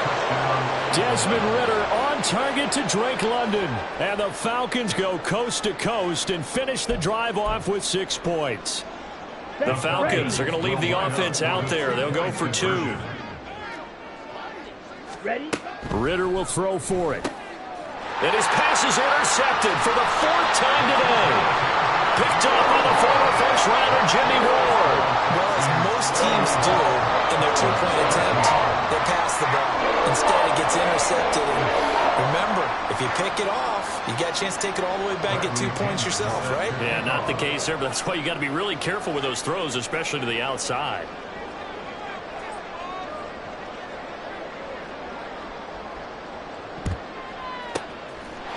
Desmond Ritter on target to Drake London. And the Falcons go coast to coast and finish the drive off with 6 points. The Falcons are going to leave the offense out there. They'll go for 2. Ready? Ritter will throw for it. And his pass is intercepted for the 4th time today. Picked up by the former first-rounder Jimmy Ward. Well, as most teams do in their 2-point attempt, they pass the ball. Instead, it gets intercepted. And remember, if you pick it off, you got a chance to take it all the way back, get 2 points yourself, right? Yeah, not the case there, but that's why you got to be really careful with those throws, especially to the outside.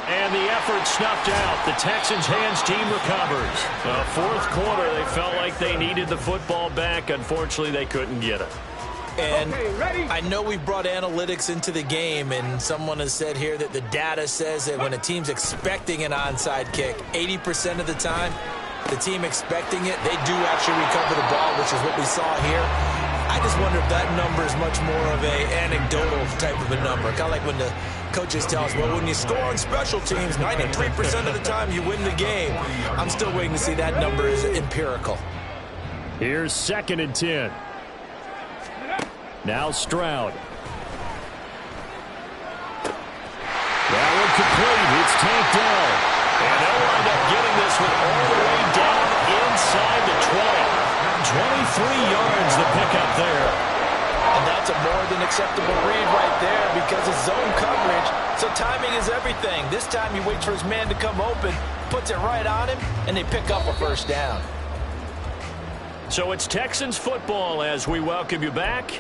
And the effort snuffed out. The Texans' hands team recovers. The 4th quarter, they felt like they needed the football back. Unfortunately, they couldn't get it. And I know we brought analytics into the game, and someone has said here that the data says that when a team's expecting an onside kick, 80% of the time, the team expecting it, they do actually recover the ball, which is what we saw here. I just wonder if that number is much more of a anecdotal type of a number. Kind of like when the coaches tell us, well, when you score on special teams, 93% of the time you win the game. I'm still waiting to see that number is empirical. Here's 2nd and 10. Now Stroud. That one complete. It's Tank Dell. And they'll wind up getting this one all the way down inside the 20. 23 yards the pickup there. And that's a more than acceptable read right there because it's zone coverage. So timing is everything. This time he waits for his man to come open, puts it right on him, and they pick up a 1st down. So it's Texans football as we welcome you back.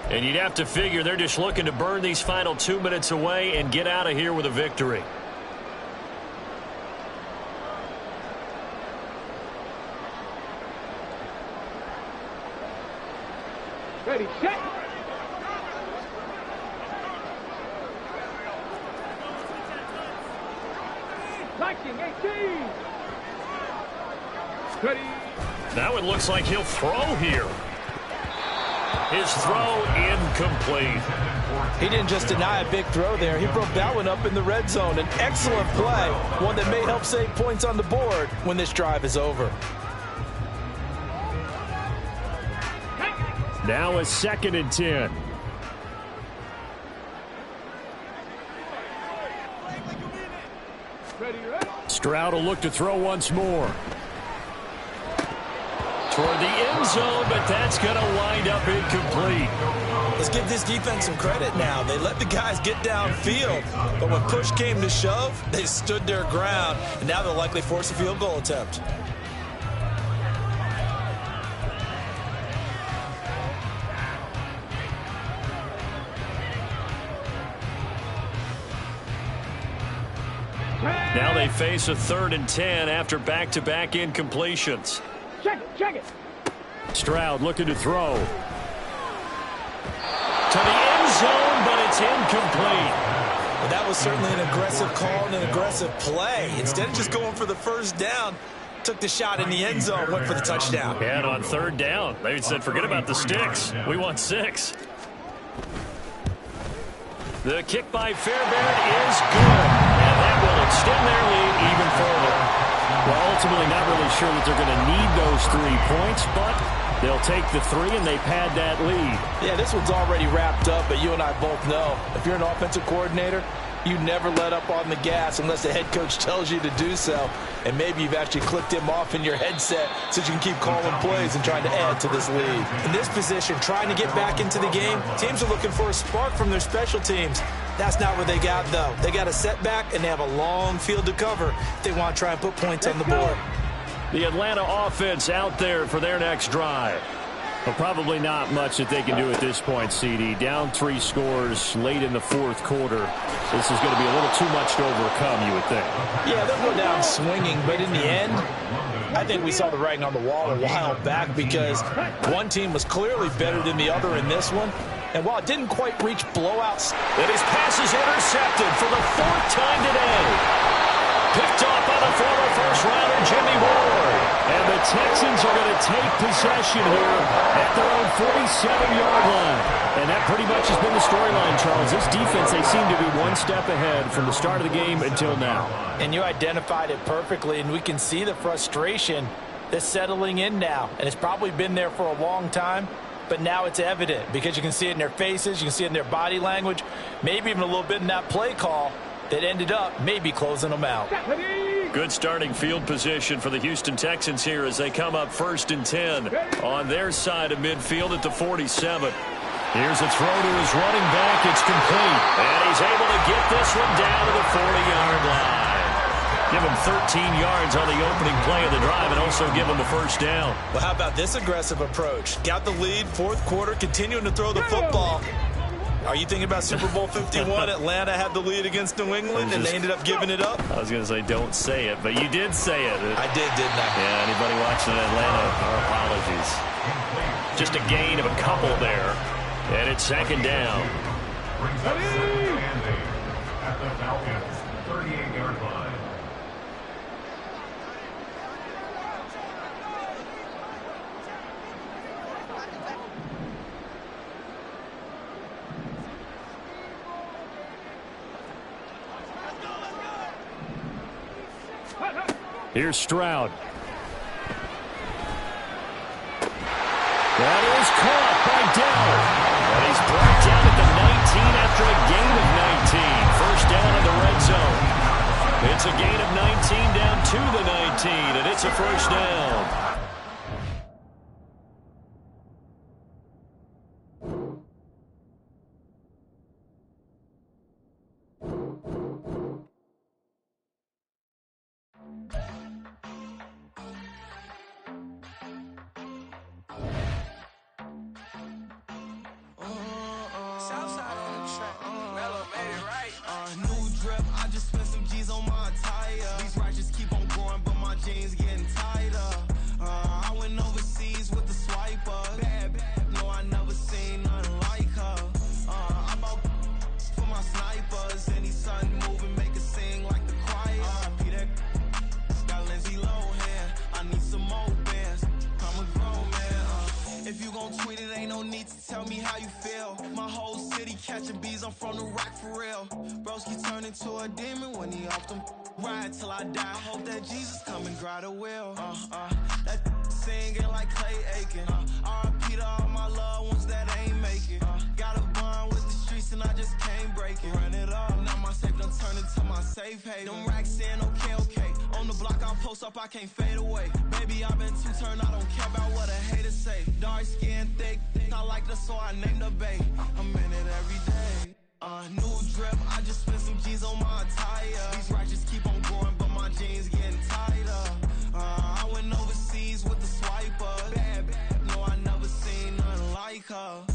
And you'd have to figure they're just looking to burn these final 2 minutes away and get out of here with a victory. Ready, set. Liking 18. Ready. Now it looks like he'll throw here. His throw incomplete. He didn't just deny a big throw there. He broke that one up in the red zone. An excellent play, one that may help save points on the board when this drive is over. Now a 2nd and 10. Stroud will look to throw once more. Toward the end zone, but that's going to wind up incomplete. Let's give this defense some credit now. They let the guys get downfield, but when push came to shove, they stood their ground, and now they'll likely force a field goal attempt. Now they face a 3rd and 10 after back-to-back incompletions. Check it. Stroud looking to throw. To the end zone, but it's incomplete. Well, that was certainly an aggressive call and an aggressive play. Instead of just going for the 1st down, took the shot in the end zone, went for the touchdown. And on 3rd down, they said, forget about the sticks. We want 6. The kick by Fairbairn is good. And that will extend their lead even further. Well, ultimately not really sure that they're going to need those 3 points, but They'll take the three, and they've had that lead. Yeah, this one's already wrapped up, but you and I both know if you're an offensive coordinator, you never let up on the gas unless the head coach tells you to do so. And maybe you've actually clicked him off in your headset so you can keep calling plays and trying to add to this lead. In this position, trying to get back into the game, teams are looking for a spark from their special teams. That's not what they got, though. They got a setback, and they have a long field to cover if they want to try and put points on the board. The Atlanta offense out there for their next drive. Well, probably not much that they can do at this point, CD. Down 3 scores late in the fourth quarter. This is going to be a little too much to overcome, you would think. Yeah, they'll go down swinging, but in the end, I think we saw the writing on the wall a while back because one team was clearly better than the other in this one. And while it didn't quite reach blowouts, and his pass is intercepted for the 4th time today. Picked off by the former first-rounder, Jimmy Ward. And the Texans are going to take possession here at their own 47-yard line. And that pretty much has been the storyline, Charles. This defense, they seem to be one step ahead from the start of the game until now. And you identified it perfectly, and we can see the frustration that's settling in now. And it's probably been there for a long time, but now it's evident because you can see it in their faces, you can see it in their body language, maybe even a little bit in that play call that ended up maybe closing them out. Good starting field position for the Houston Texans here as they come up 1st and 10 on their side of midfield at the 47. Here's a throw to his running back. It's complete. And he's able to get this one down to the 40-yard line. Give him 13 yards on the opening play of the drive and also give him a first down. Well, how about this aggressive approach? Got the lead, 4th quarter, continuing to throw the football. Are you thinking about Super Bowl 51? Atlanta had the lead against New England, and they ended up giving it up? I was going to say don't say it, but you did say it. I did, didn't I? Yeah, anybody watching Atlanta, our apologies. Just a gain of a couple there, and it's 2nd down. Brings up 2nd and 8 at the Falcons' 38-yard line. Here's Stroud. That is caught by Dell. And he's brought down at the 19 after a gain of 19. First down in the red zone. It's a gain of 19 down to the 19, and it's a first down. I can't fade away. Baby, I've been too turned. I don't care about what a hater say. Dark skin, thick, I like the so I named the bay. I'm in it every day. New drip, I just spent some G's on my attire. These righteous keep on growing, but my jeans getting tighter. I went overseas with the swiper. Bad, no, I never seen nothing like her.